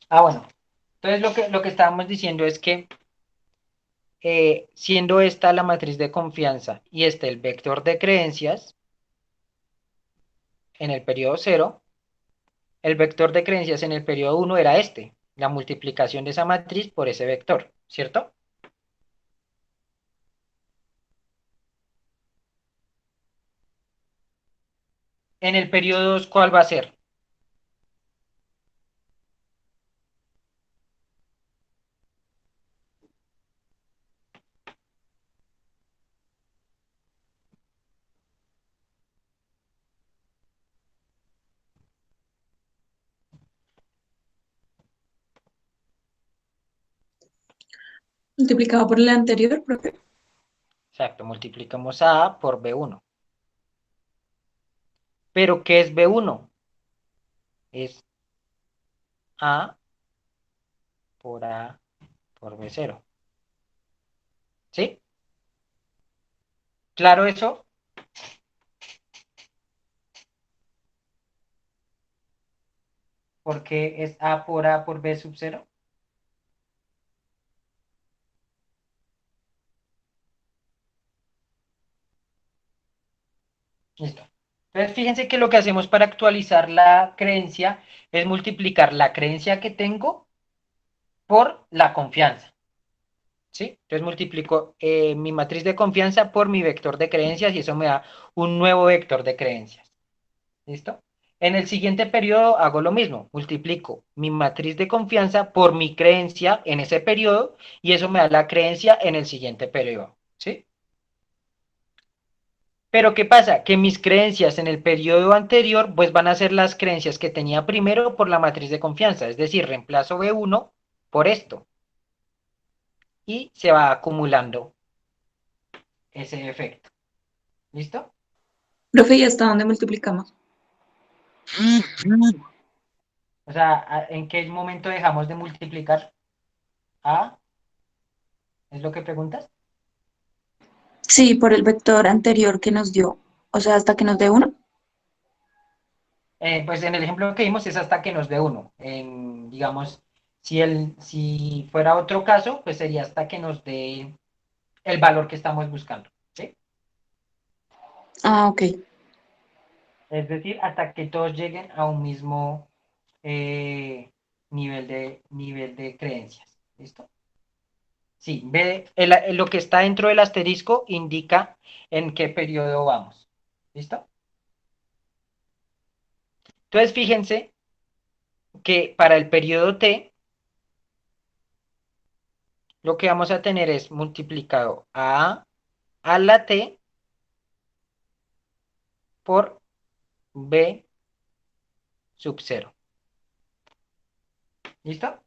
bueno, entonces lo que estábamos diciendo es que siendo esta la matriz de confianza y este el vector de creencias en el periodo cero, el vector de creencias en el periodo uno era este, la multiplicación de esa matriz por ese vector, ¿cierto? En el periodo 2, ¿cuál va a ser? Multiplicado por el anterior, profe. Exacto, multiplicamos a por B1. ¿Pero qué es B1? Es A por A por B0. ¿Sí? ¿Claro eso? Porque es A por B sub 0. Listo. Entonces, fíjense que lo que hacemos para actualizar la creencia es multiplicar la creencia que tengo por la confianza. ¿Sí? Entonces multiplico mi matriz de confianza por mi vector de creencias y eso me da un nuevo vector de creencias. ¿Listo? En el siguiente periodo hago lo mismo, multiplico mi matriz de confianza por mi creencia en ese periodo y eso me da la creencia en el siguiente periodo. ¿Sí? Pero ¿qué pasa? Que mis creencias en el periodo anterior pues van a ser las creencias que tenía primero por la matriz de confianza, es decir, reemplazo B1 por esto y se va acumulando ese efecto. ¿Listo? Profe, ¿y hasta dónde multiplicamos? O sea, ¿en qué momento dejamos de multiplicar? ¿A? ¿Es lo que preguntas? Sí, por el vector anterior que nos dio. O sea, hasta que nos dé uno. Pues en el ejemplo que vimos es hasta que nos dé uno. Digamos, si fuera otro caso, pues sería hasta que nos dé el valor que estamos buscando. ¿Sí? Ah, ok. Es decir, hasta que todos lleguen a un mismo nivel de creencias. ¿Listo? Sí, lo que está dentro del asterisco indica en qué periodo vamos. ¿Listo? Entonces, fíjense que para el periodo T, lo que vamos a tener es multiplicado a la T por B sub 0. ¿Listo?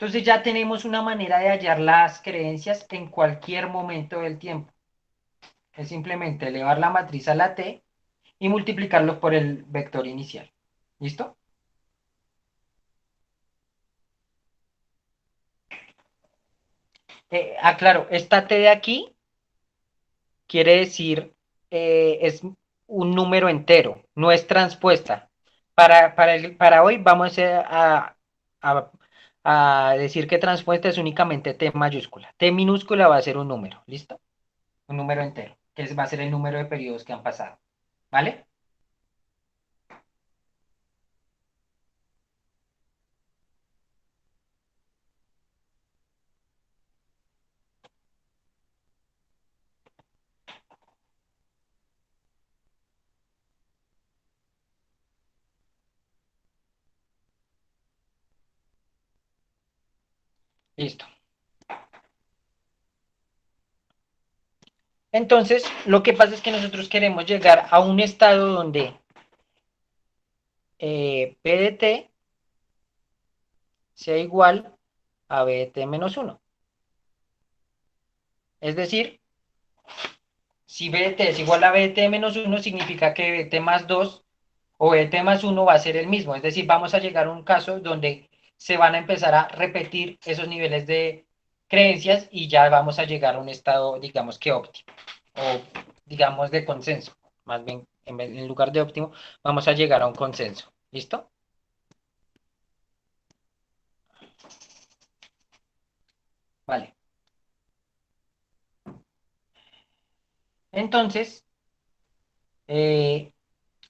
Entonces ya tenemos una manera de hallar las creencias en cualquier momento del tiempo. Es simplemente elevar la matriz a la T y multiplicarlo por el vector inicial. ¿Listo? Claro, esta T de aquí quiere decir, es un número entero, no es transpuesta. Para hoy vamos a, a decir que transpuesta es únicamente T mayúscula. T minúscula va a ser un número, ¿listo? Un número entero, va a ser el número de periodos que han pasado. ¿Vale? Listo. Entonces, lo que pasa es que nosotros queremos llegar a un estado donde P de t sea igual a B de t menos 1. Es decir, si B de t es igual a B de t menos 1, significa que B de t más 2 o B de t más 1 va a ser el mismo. Es decir, vamos a llegar a un caso donde se van a empezar a repetir esos niveles de creencias y ya vamos a llegar a un estado, digamos que óptimo, o digamos de consenso. Más bien, en lugar de óptimo, vamos a llegar a un consenso. ¿Listo? Vale. Entonces,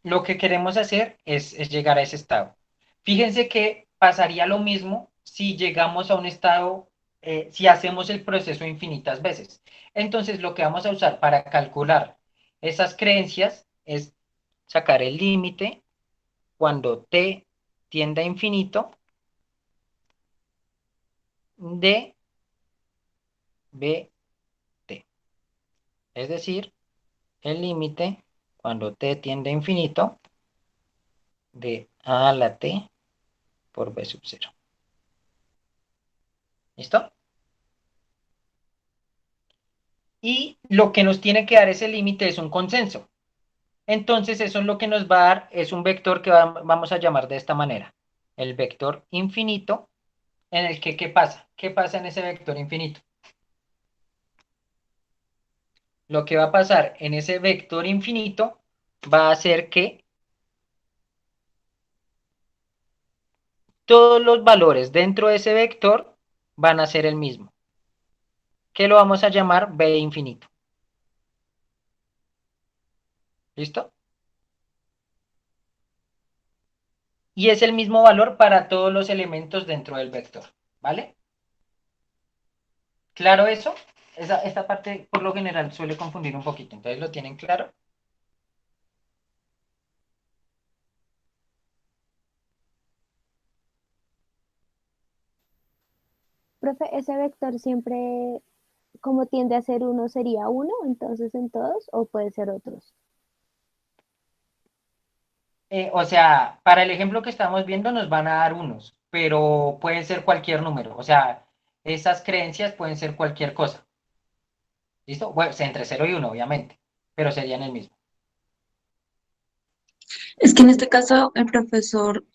lo que queremos hacer es llegar a ese estado. Fíjense que pasaría lo mismo si llegamos a un estado, si hacemos el proceso infinitas veces. Entonces, lo que vamos a usar para calcular esas creencias es sacar el límite cuando t tiende a infinito de bt. Es decir, el límite cuando t tiende a infinito de a a la t por b sub 0. ¿Listo? Y lo que nos tiene que dar ese límite es un consenso. Entonces, eso es lo que nos va a dar, es un vector que vamos a llamar de esta manera. El vector infinito, en el que, ¿qué pasa? ¿Qué pasa en ese vector infinito? Lo que va a pasar en ese vector infinito va a ser que todos los valores dentro de ese vector van a ser el mismo, que lo vamos a llamar b infinito. ¿Listo? Y es el mismo valor para todos los elementos dentro del vector, ¿vale? ¿Claro eso? Esta parte por lo general suele confundir un poquito, entonces ¿lo tienen claro? Profe, ese vector siempre, como tiende a ser uno, sería uno, entonces en todos, o puede ser otros. O sea, para el ejemplo que estamos viendo nos van a dar unos, pero pueden ser cualquier número, o sea, esas creencias pueden ser cualquier cosa, ¿listo? Bueno, entre 0 y 1, obviamente, pero serían el mismo. Es que en este caso el profesor,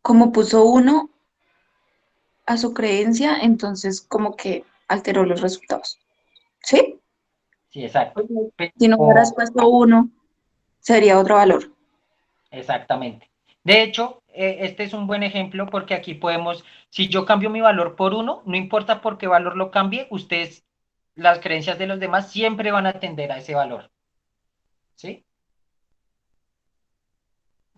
como puso uno a su creencia, entonces como que alteró los resultados. ¿Sí? Sí, exacto. O sea, si no hubieras Pero, puesto uno, sería otro valor. exactamente. De hecho, este es un buen ejemplo porque aquí podemos, si yo cambio mi valor por 1, no importa por qué valor lo cambie, ustedes, las creencias de los demás siempre van a tender a ese valor, ¿sí?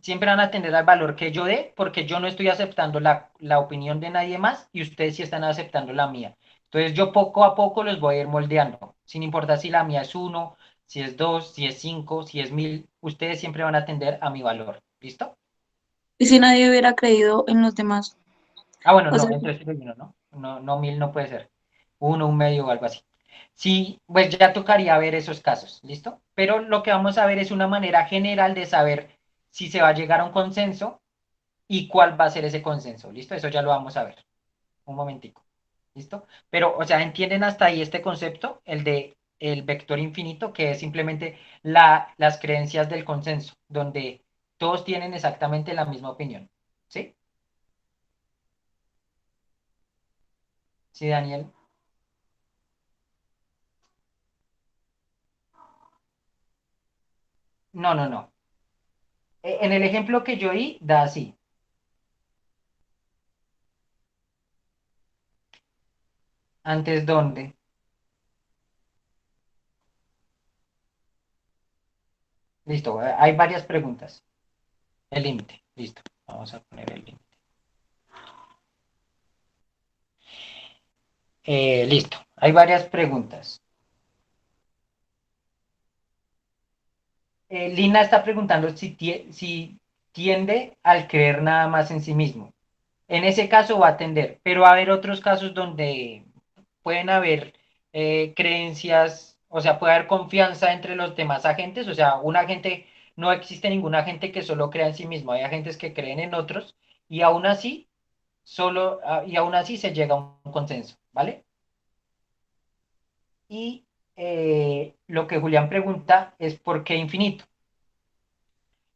Siempre van a atender al valor que yo dé, porque yo no estoy aceptando la opinión de nadie más y ustedes sí están aceptando la mía. Entonces yo poco a poco los voy a ir moldeando, sin importar si la mía es 1, si es 2, si es 5, si es 1000, ustedes siempre van a atender a mi valor. ¿Listo? Y si nadie hubiera creído en los demás. Ah, bueno, O sea, no, entonces es 1, ¿no? No, no 1000 no puede ser. Uno, un medio o algo así. Sí, pues ya tocaría ver esos casos, ¿listo? Pero lo que vamos a ver es una manera general de saber si se va a llegar a un consenso y cuál va a ser ese consenso. ¿Listo? Eso ya lo vamos a ver. Un momentico. ¿Listo? Pero, o sea, ¿entienden hasta ahí este concepto? El de el vector infinito, que es simplemente las creencias del consenso, donde todos tienen exactamente la misma opinión. ¿Sí? Sí, Daniel. No, no, no. En el ejemplo que yo di, da así. ¿Antes dónde? Listo. Hay varias preguntas. El límite. Listo. Vamos a poner el límite. Listo. Hay varias preguntas. Lina está preguntando si tiende al creer nada más en sí mismo. En ese caso va a tender, pero va a haber otros casos donde pueden haber creencias O sea, puede haber confianza entre los demás agentes, o sea, un agente, no existe ningún agente que solo crea en sí mismo, hay agentes que creen en otros y aún así, y aún así se llega a un consenso, ¿vale? Y lo que Julián pregunta es ¿por qué infinito?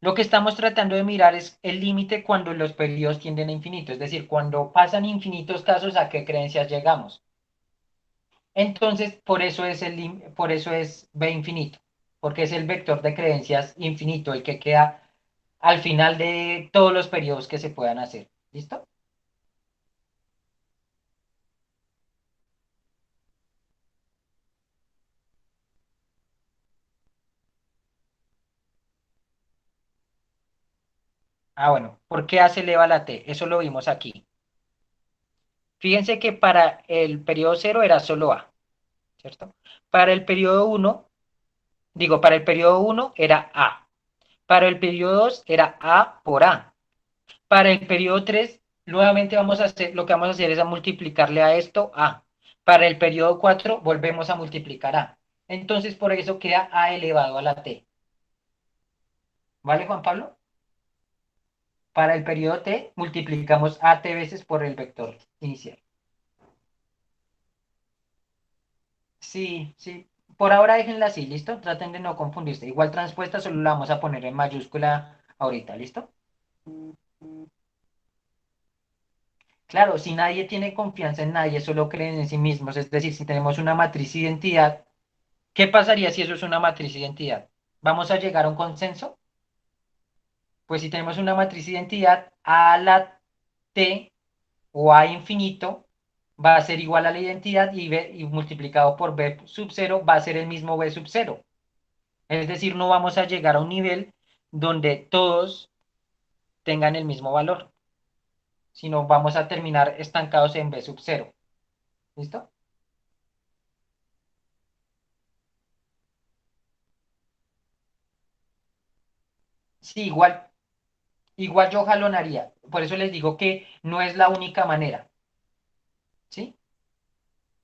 Lo que estamos tratando de mirar es el límite cuando los periodos tienden a infinito, es decir, cuando pasan infinitos casos, ¿a qué creencias llegamos? Entonces, por eso es B infinito, porque es el vector de creencias infinito, el que queda al final de todos los periodos que se puedan hacer. ¿Listo? Ah, bueno, ¿por qué A se eleva a la T? Eso lo vimos aquí. Fíjense que para el periodo cero era solo A, ¿cierto? Para el periodo uno, para el periodo uno era A. Para el periodo 2 era A por A. Para el periodo 3 nuevamente lo que vamos a hacer es a multiplicarle a esto A. Para el periodo 4 volvemos a multiplicar A. Entonces, por eso queda A elevado a la T. ¿Vale, Juan Pablo? Para el periodo T multiplicamos AT veces por el vector inicial. Sí, sí. Por ahora déjenla así, ¿listo? Traten de no confundirse. Igual transpuesta solo la vamos a poner en mayúscula ahorita, ¿listo? Claro, si nadie tiene confianza en nadie, solo creen en sí mismos, es decir, si tenemos una matriz de identidad, ¿qué pasaría si eso es una matriz de identidad? ¿Vamos a llegar a un consenso? Pues si tenemos una matriz de identidad, A a la T o A infinito va a ser igual a la identidad y multiplicado por B sub 0 va a ser el mismo B sub 0. Es decir, no vamos a llegar a un nivel donde todos tengan el mismo valor, sino vamos a terminar estancados en B sub 0. ¿Listo? Sí, igual yo jalonaría. Por eso les digo que no es la única manera. ¿Sí?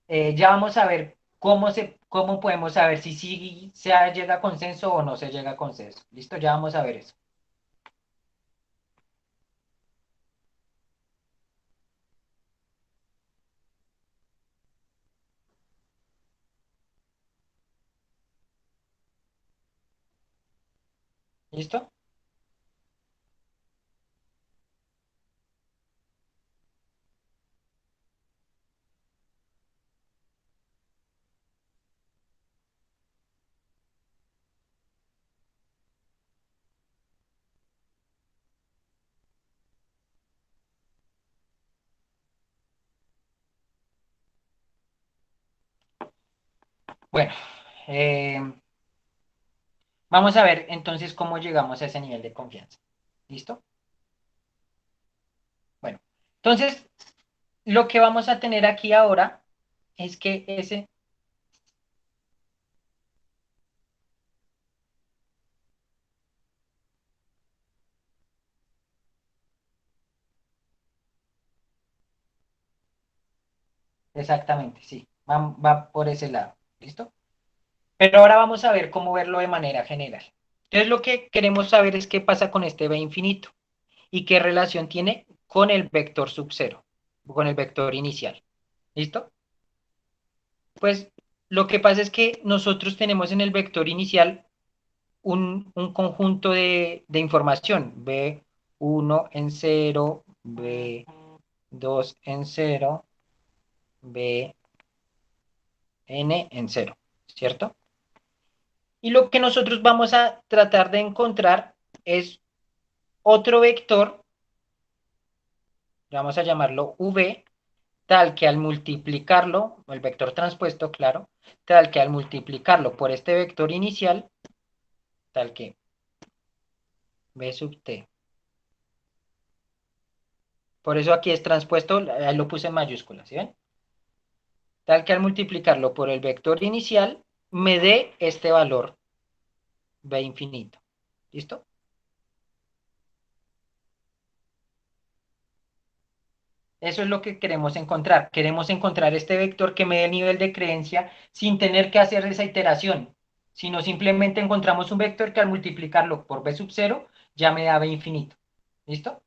Ya vamos a ver cómo podemos saber si sí se llega a consenso o no se llega a consenso. ¿Listo? Ya vamos a ver eso. ¿Listo? Bueno, eh, vamos a ver entonces cómo llegamos a ese nivel de confianza. ¿Listo? Bueno, entonces lo que vamos a tener aquí ahora es que exactamente, sí, va por ese lado. ¿Listo? Pero ahora vamos a ver cómo verlo de manera general. Entonces lo que queremos saber es qué pasa con este B infinito y qué relación tiene con el vector sub cero, con el vector inicial. ¿Listo? Pues lo que pasa es que nosotros tenemos en el vector inicial un conjunto de información, B1 en cero, B2 en cero, Bn en cero, ¿cierto? Y lo que nosotros vamos a tratar de encontrar es otro vector, vamos a llamarlo V, tal que al multiplicarlo, el vector transpuesto, claro, tal que al multiplicarlo por este vector inicial, tal que B sub t. Por eso aquí es transpuesto, ahí lo puse en mayúsculas, ¿sí ven? Tal que al multiplicarlo por el vector inicial, me dé este valor B infinito. ¿Listo? Eso es lo que queremos encontrar. Queremos encontrar este vector que me dé el nivel de creencia sin tener que hacer esa iteración, sino simplemente encontramos un vector que al multiplicarlo por b sub 0 ya me da b infinito. ¿Listo?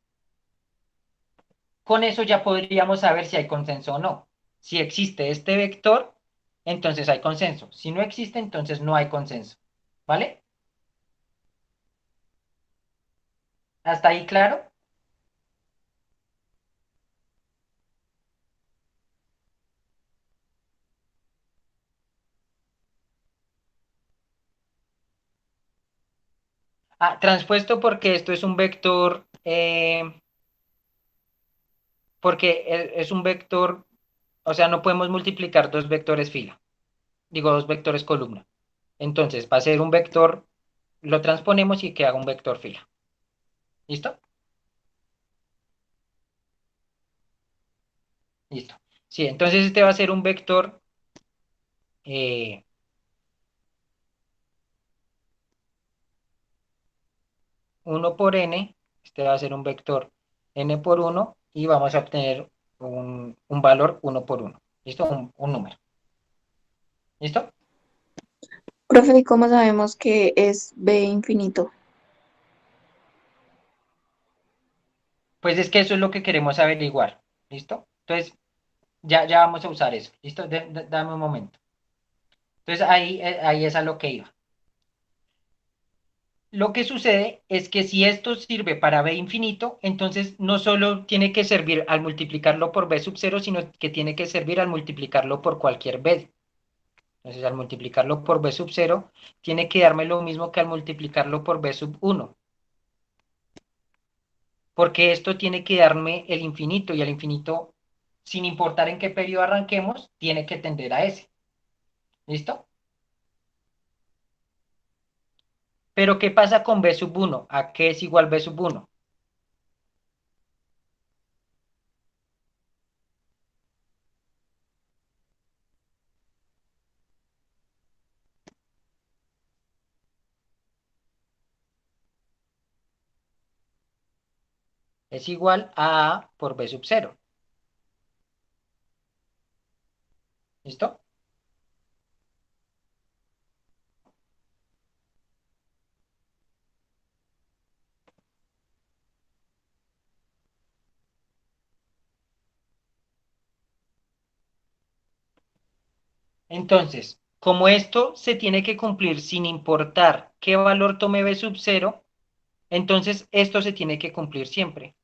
Con eso ya podríamos saber si hay consenso o no. Si existe este vector, entonces hay consenso. Si no existe, entonces no hay consenso. ¿Vale? ¿Hasta ahí claro? Ah, transpuesto porque esto es un vector, porque es un vector, o sea, no podemos multiplicar dos vectores fila, digo dos vectores columna. Entonces, va a ser un vector, lo transponemos y que haga un vector fila. ¿Listo? Listo. Sí, entonces este va a ser un vector 1 por n, este va a ser un vector n por 1 y vamos a obtener un valor 1 por 1. ¿Listo? Un número. ¿Listo? Profe, ¿y cómo sabemos que es B infinito? Pues es que eso es lo que queremos averiguar. ¿Listo? Entonces, ya vamos a usar eso. ¿Listo? Dame un momento. Entonces, ahí es a lo que iba. Lo que sucede es que si esto sirve para b infinito, entonces no solo tiene que servir al multiplicarlo por b sub 0, sino que tiene que servir al multiplicarlo por cualquier b. Entonces, al multiplicarlo por b sub 0, tiene que darme lo mismo que al multiplicarlo por b sub 1. Porque esto tiene que darme el infinito, y el infinito, sin importar en qué periodo arranquemos, tiene que tender a ese. ¿Listo? Pero ¿qué pasa con b sub 1? ¿A qué es igual b sub 1? Es igual a por b sub 0. ¿Listo? Entonces, como esto se tiene que cumplir sin importar qué valor tome b sub 0, entonces esto se tiene que cumplir siempre.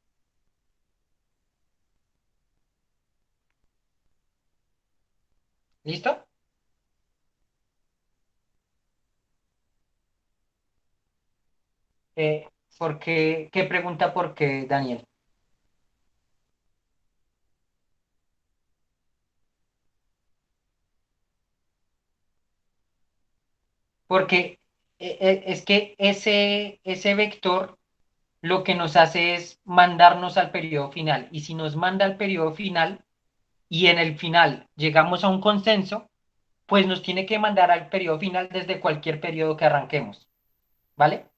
¿Listo? Eh, ¿Qué pregunta por qué, Daniel? Porque es que ese vector lo que nos hace es mandarnos al periodo final. Y si nos manda al periodo final y en el final llegamos a un consenso, pues nos tiene que mandar al periodo final desde cualquier periodo que arranquemos. ¿Vale?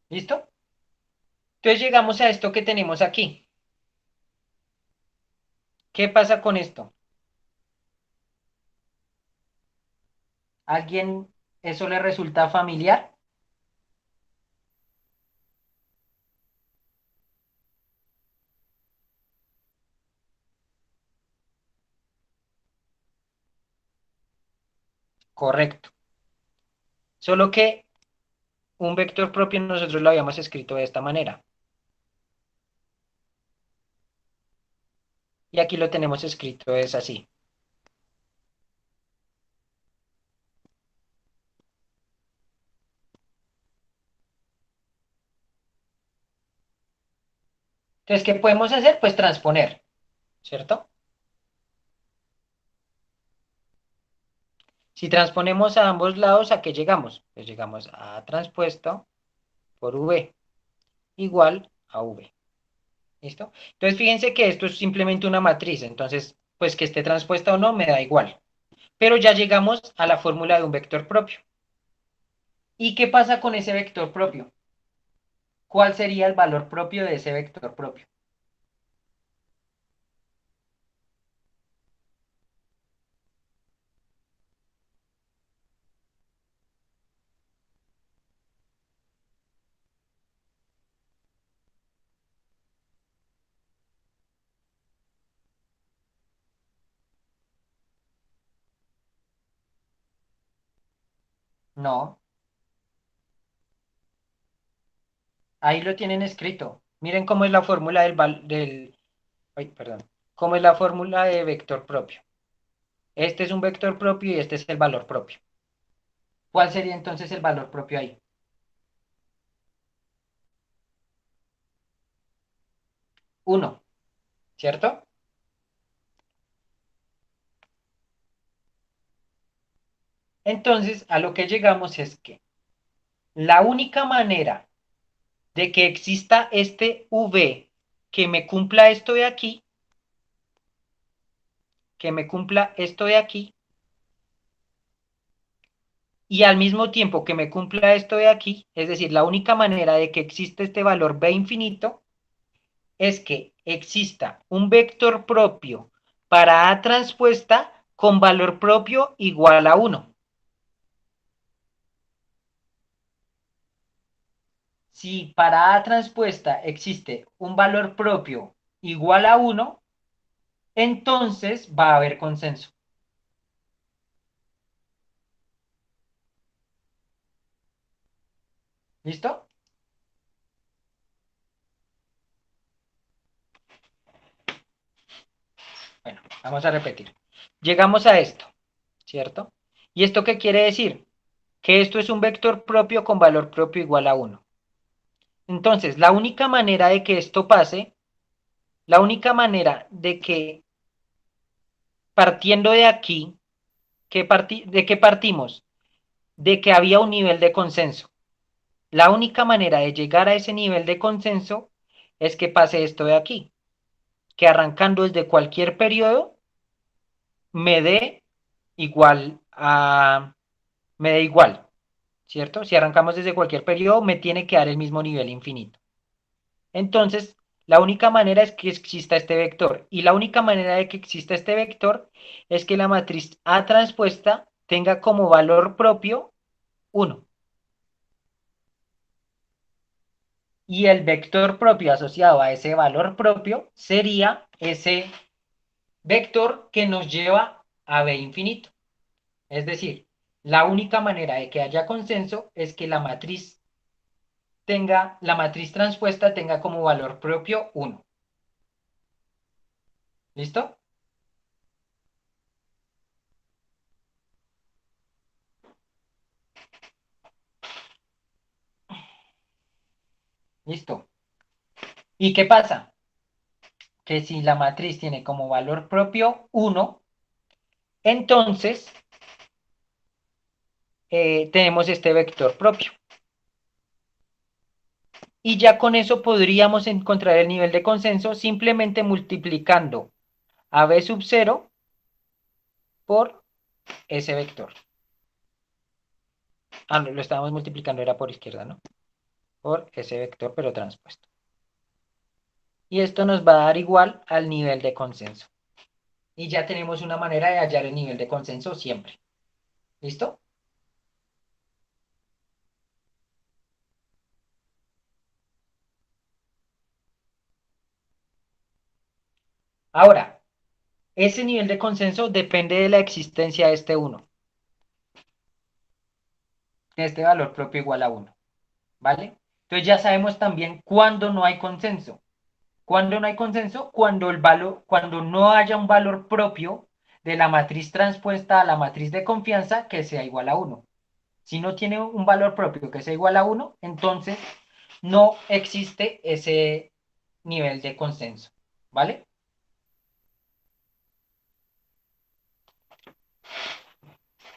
¿Listo? Entonces llegamos a esto que tenemos aquí. ¿Qué pasa con esto? ¿Alguien eso le resulta familiar? Correcto. Solo que un vector propio nosotros lo habíamos escrito de esta manera. Y aquí lo tenemos escrito, es así. Entonces, ¿qué podemos hacer? Pues transponer, ¿cierto? Si transponemos a ambos lados, ¿a qué llegamos? Pues llegamos a transpuesto por V igual a V. ¿Listo? Entonces, fíjense que esto es simplemente una matriz. Entonces, pues que esté transpuesta o no, me da igual. Pero ya llegamos a la fórmula de un vector propio. ¿Y qué pasa con ese vector propio? ¿Cuál sería el valor propio de ese vector propio? No, ahí lo tienen escrito. Miren cómo es la fórmula ay, perdón, cómo es la fórmula de vector propio. Este es un vector propio y este es el valor propio. ¿Cuál sería entonces el valor propio ahí? 1, ¿cierto? Entonces, a lo que llegamos es que la única manera de que exista este V que me cumpla esto de aquí, que me cumpla esto de aquí, y al mismo tiempo que me cumpla esto de aquí, es decir, la única manera de que exista este valor V infinito, es que exista un vector propio para A transpuesta con valor propio igual a 1. Si para A transpuesta existe un valor propio igual a 1, entonces va a haber consenso. ¿Listo? Bueno, vamos a repetir. Llegamos a esto, ¿cierto? ¿Y esto qué quiere decir? Que esto es un vector propio con valor propio igual a 1. Entonces, la única manera de que esto pase, la única manera de que partiendo de aquí, ¿de qué partimos? De que había un nivel de consenso. La única manera de llegar a ese nivel de consenso es que pase esto de aquí, que arrancando desde cualquier periodo me dé igual a, me dé igual, ¿cierto? Si arrancamos desde cualquier periodo, me tiene que dar el mismo nivel infinito. Entonces, la única manera es que exista este vector. Y la única manera de que exista este vector es que la matriz A transpuesta tenga como valor propio 1. Y el vector propio asociado a ese valor propio sería ese vector que nos lleva a B infinito. Es decir, la única manera de que haya consenso es que la matriz transpuesta tenga como valor propio 1. ¿Listo? Listo. ¿Y qué pasa? Que si la matriz tiene como valor propio 1, entonces tenemos este vector propio. Y ya con eso podríamos encontrar el nivel de consenso simplemente multiplicando a B sub 0 por ese vector. Ah, no, lo estábamos multiplicando, era por izquierda, ¿no? Por ese vector, pero transpuesto. Y esto nos va a dar igual al nivel de consenso. Y ya tenemos una manera de hallar el nivel de consenso siempre. ¿Listo? Ahora, ese nivel de consenso depende de la existencia de este 1. De este valor propio igual a 1. ¿Vale? Entonces ya sabemos también cuándo no hay consenso. ¿Cuándo no hay consenso? Cuando no haya un valor propio de la matriz transpuesta a la matriz de confianza que sea igual a 1. Si no tiene un valor propio que sea igual a 1, entonces no existe ese nivel de consenso. ¿Vale?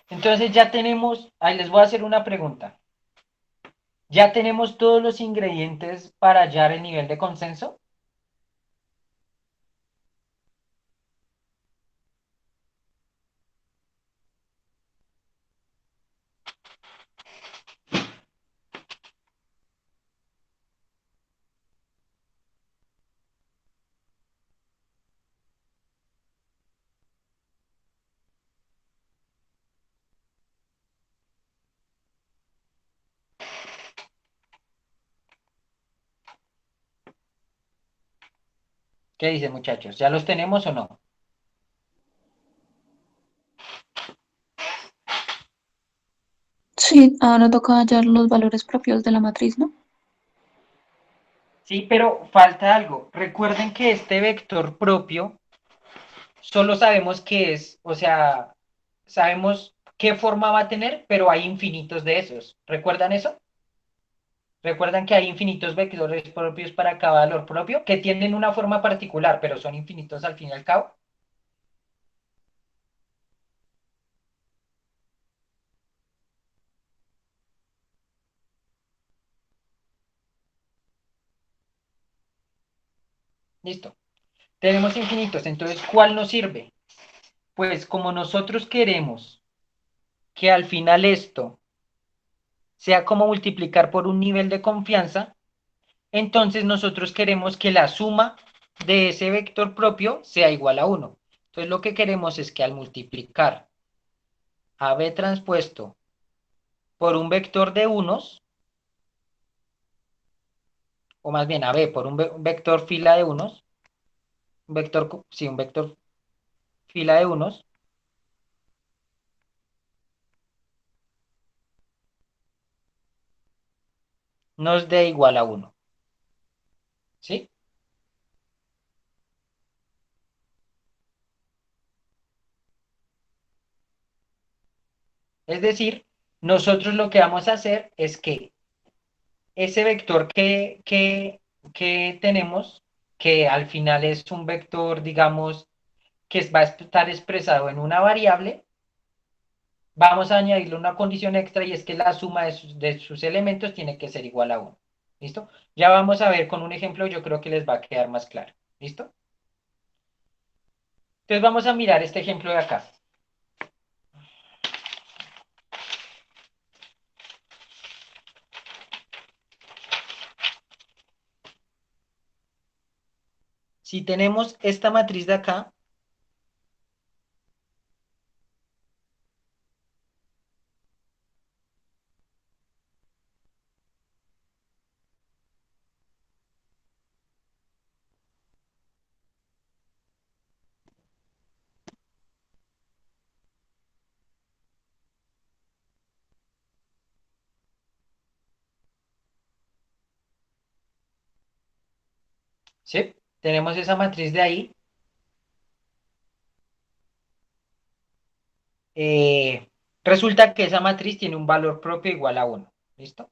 Entonces ya tenemos, ahí les voy a hacer una pregunta. ¿Ya tenemos todos los ingredientes para hallar el nivel de consenso? ¿Qué dicen, muchachos? ¿Ya los tenemos o no? Sí, ahora toca hallar los valores propios de la matriz, ¿no? Sí, pero falta algo. Recuerden que este vector propio solo sabemos qué es, o sea, sabemos qué forma va a tener, pero hay infinitos de esos. ¿Recuerdan eso? ¿Recuerdan que hay infinitos vectores propios para cada valor propio que tienen una forma particular, pero son infinitos al fin y al cabo? Listo. Tenemos infinitos, entonces, ¿cuál nos sirve? Pues como nosotros queremos que al final esto sea como multiplicar por un nivel de confianza, entonces nosotros queremos que la suma de ese vector propio sea igual a 1. Entonces lo que queremos es que al multiplicar a b transpuesto por un vector de unos, o más bien a b por un vector fila de unos, un vector fila de unos, nos dé igual a 1. ¿Sí? Es decir, nosotros lo que vamos a hacer es que ese vector que tenemos, que al final es un vector, digamos, que va a estar expresado en una variable, vamos a añadirle una condición extra y es que la suma de sus elementos tiene que ser igual a 1. ¿Listo? Ya vamos a ver con un ejemplo, yo creo que les va a quedar más claro. ¿Listo? Entonces vamos a mirar este ejemplo de acá. Si tenemos esta matriz de acá, ¿sí? Tenemos esa matriz de ahí. Resulta que esa matriz tiene un valor propio igual a 1. ¿Listo?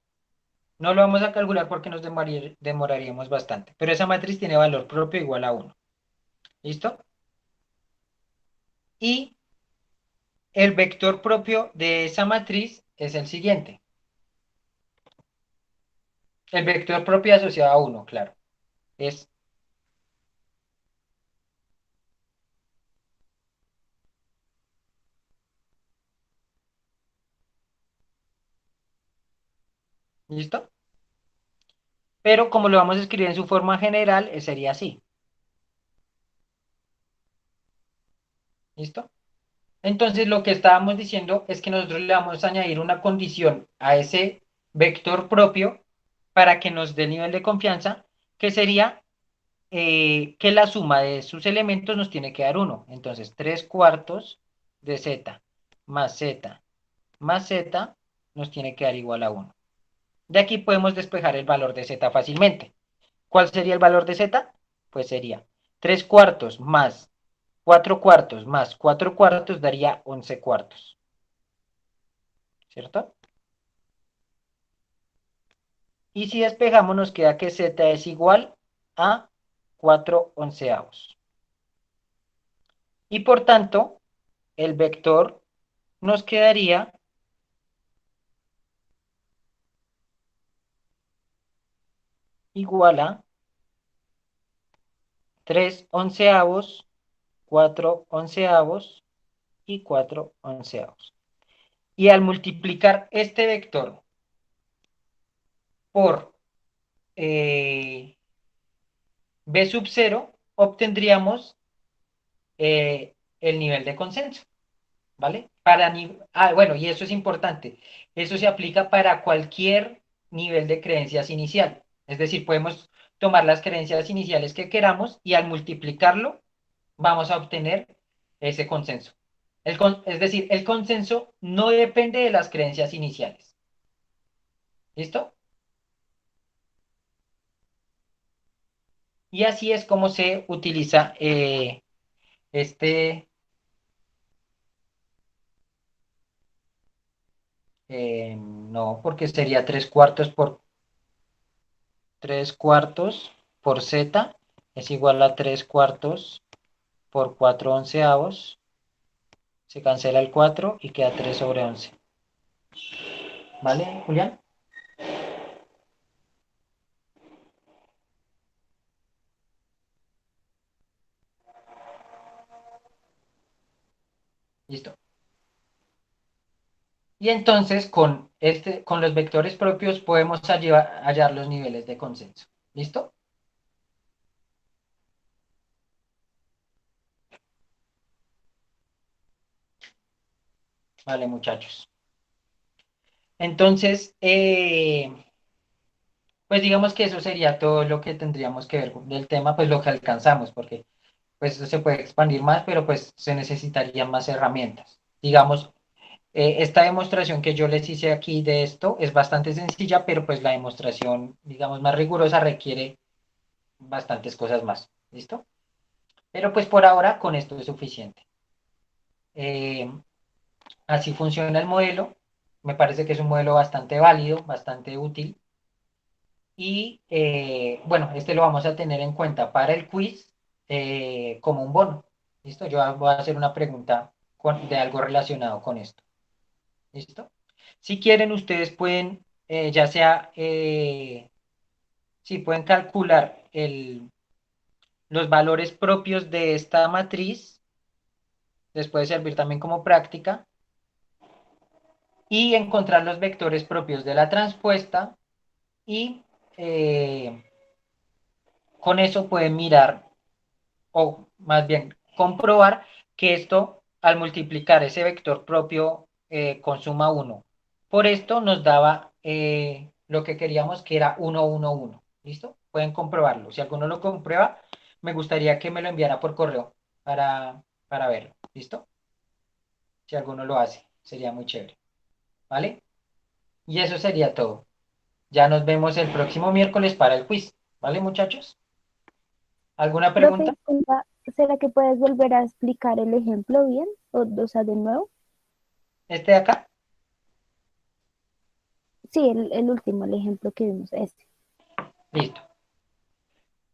No lo vamos a calcular porque nos demoraríamos bastante, pero esa matriz tiene valor propio igual a 1. ¿Listo? Y el vector propio de esa matriz es el siguiente. El vector propio asociado a 1, claro. Es, ¿listo? Pero como lo vamos a escribir en su forma general, sería así. ¿Listo? Entonces lo que estábamos diciendo es que nosotros le vamos a añadir una condición a ese vector propio para que nos dé nivel de confianza, que sería que la suma de sus elementos nos tiene que dar 1. Entonces, 3 cuartos de z más z nos tiene que dar igual a 1. De aquí podemos despejar el valor de z fácilmente. ¿Cuál sería el valor de z? Pues sería 3 cuartos más 4 cuartos más 4 cuartos daría 11 cuartos. ¿Cierto? Y si despejamos nos queda que z es igual a 4 onceavos. Y por tanto, el vector nos quedaría igual a 3 onceavos, 4 onceavos y 4 onceavos. Y al multiplicar este vector por b sub 0, obtendríamos el nivel de consenso, ¿vale? Bueno, y eso es importante. Eso se aplica para cualquier nivel de creencias inicial. Es decir, podemos tomar las creencias iniciales que queramos y al multiplicarlo vamos a obtener ese consenso. Es decir, el consenso no depende de las creencias iniciales. ¿Listo? Y así es como se utiliza este... no, porque sería 3 cuartos por z es igual a 3 cuartos por 4/11. Se cancela el 4 y queda 3/11. ¿Vale, Julián? Listo. Y entonces con los vectores propios podemos hallar los niveles de consenso. ¿Listo? Vale, muchachos. Entonces, pues digamos que eso sería todo lo que tendríamos que ver del tema, pues lo que alcanzamos, porque pues eso se puede expandir más, pero pues se necesitarían más herramientas. Digamos, esta demostración que yo les hice aquí de esto es bastante sencilla, pero pues la demostración, digamos, más rigurosa requiere bastantes cosas más. ¿Listo? Pero pues por ahora con esto es suficiente. Eh, Así funciona el modelo. Me parece que es un modelo bastante válido, bastante útil. Y bueno, este lo vamos a tener en cuenta para el quiz como un bono. ¿Listo? Yo voy a hacer una pregunta de algo relacionado con esto. ¿Listo? Si quieren, ustedes pueden, ya sea, si pueden calcular los valores propios de esta matriz, les puede servir también como práctica, y encontrar los vectores propios de la transpuesta y con eso pueden mirar, o más bien comprobar que esto, al multiplicar ese vector propio con suma 1, por esto nos daba lo que queríamos, que era 1, 1, 1. ¿Listo? Pueden comprobarlo. Si alguno lo comprueba, me gustaría que me lo enviara por correo para verlo. ¿Listo? Si alguno lo hace, sería muy chévere. ¿Vale? Y eso sería todo. Ya nos vemos el próximo miércoles para el quiz. ¿Vale, muchachos? ¿Alguna Profe, pregunta? disculpa, ¿será que puedes volver a explicar el ejemplo bien? O sea, de nuevo. ¿Este de acá? Sí, el último, el ejemplo que vimos, este. Listo.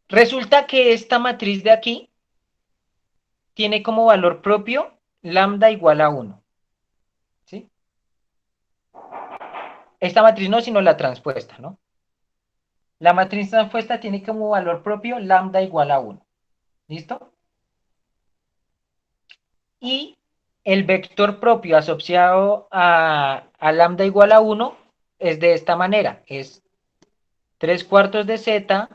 Resulta que esta matriz de aquí tiene como valor propio lambda igual a 1. ¿Sí? Esta matriz no, sino la transpuesta, ¿no? La matriz transpuesta tiene como valor propio lambda igual a 1. ¿Listo? Y el vector propio asociado a lambda igual a 1 es de esta manera. Es 3 cuartos de z,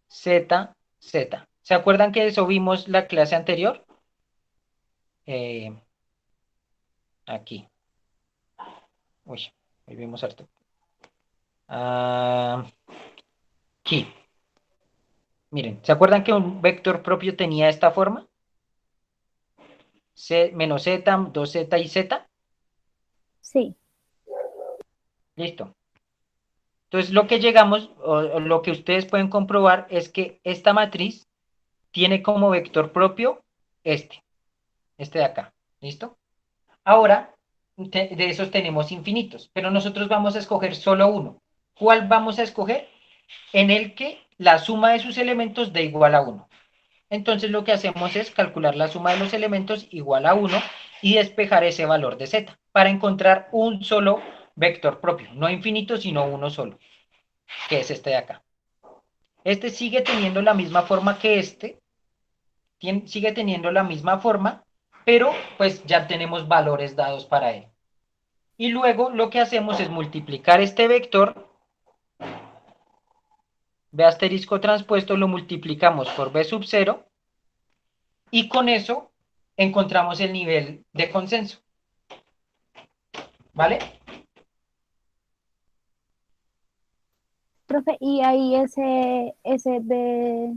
z, z. ¿Se acuerdan que eso vimos la clase anterior? Aquí. Uy, ahí vimos harto. Aquí. Miren, ¿se acuerdan que un vector propio tenía esta forma? Menos z, 2z y z. Sí, Listo. Entonces lo que llegamos, o lo que ustedes pueden comprobar es que esta matriz tiene como vector propio este de acá. ¿Listo? Ahora, de esos tenemos infinitos, pero nosotros vamos a escoger solo uno. ¿Cuál vamos a escoger? En el que la suma de sus elementos dé igual a 1. Entonces lo que hacemos es calcular la suma de los elementos igual a 1 y despejar ese valor de z para encontrar un solo vector propio, no infinito, sino uno solo, que es este de acá. Este sigue teniendo la misma forma que sigue teniendo la misma forma, pero pues ya tenemos valores dados para él. Y luego lo que hacemos es multiplicar este vector, b asterisco transpuesto, lo multiplicamos por b sub 0, y con eso encontramos el nivel de consenso. ¿Vale? Profe, y ahí ese de,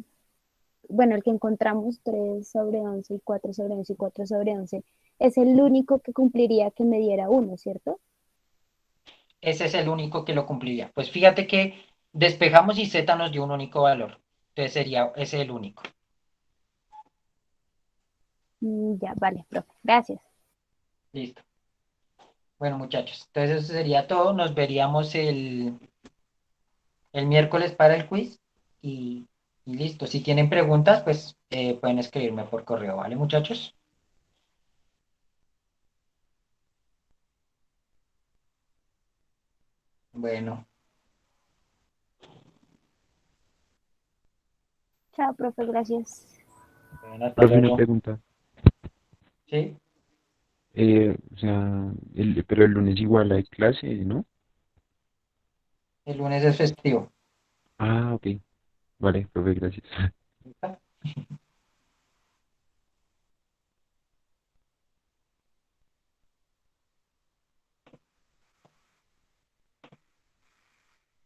bueno, el que encontramos 3 sobre 11 y 4 sobre 11 y 4 sobre 11 es el único que cumpliría que me diera uno, ¿cierto? Ese es el único que lo cumpliría. Pues fíjate que despejamos y Z nos dio un único valor. Entonces sería ese el único. Ya, vale, profe. Gracias. Listo. Bueno, muchachos, entonces eso sería todo. Nos veríamos el miércoles para el quiz y listo. Si tienen preguntas, pues pueden escribirme por correo, ¿vale, muchachos? Bueno, Chao, profe, gracias. bueno, hasta Profe, una luego. pregunta. ¿Sí? O sea, pero el lunes igual hay clase, ¿no? El lunes es festivo. Ah, ok. Vale, profe, gracias. ¿Listo?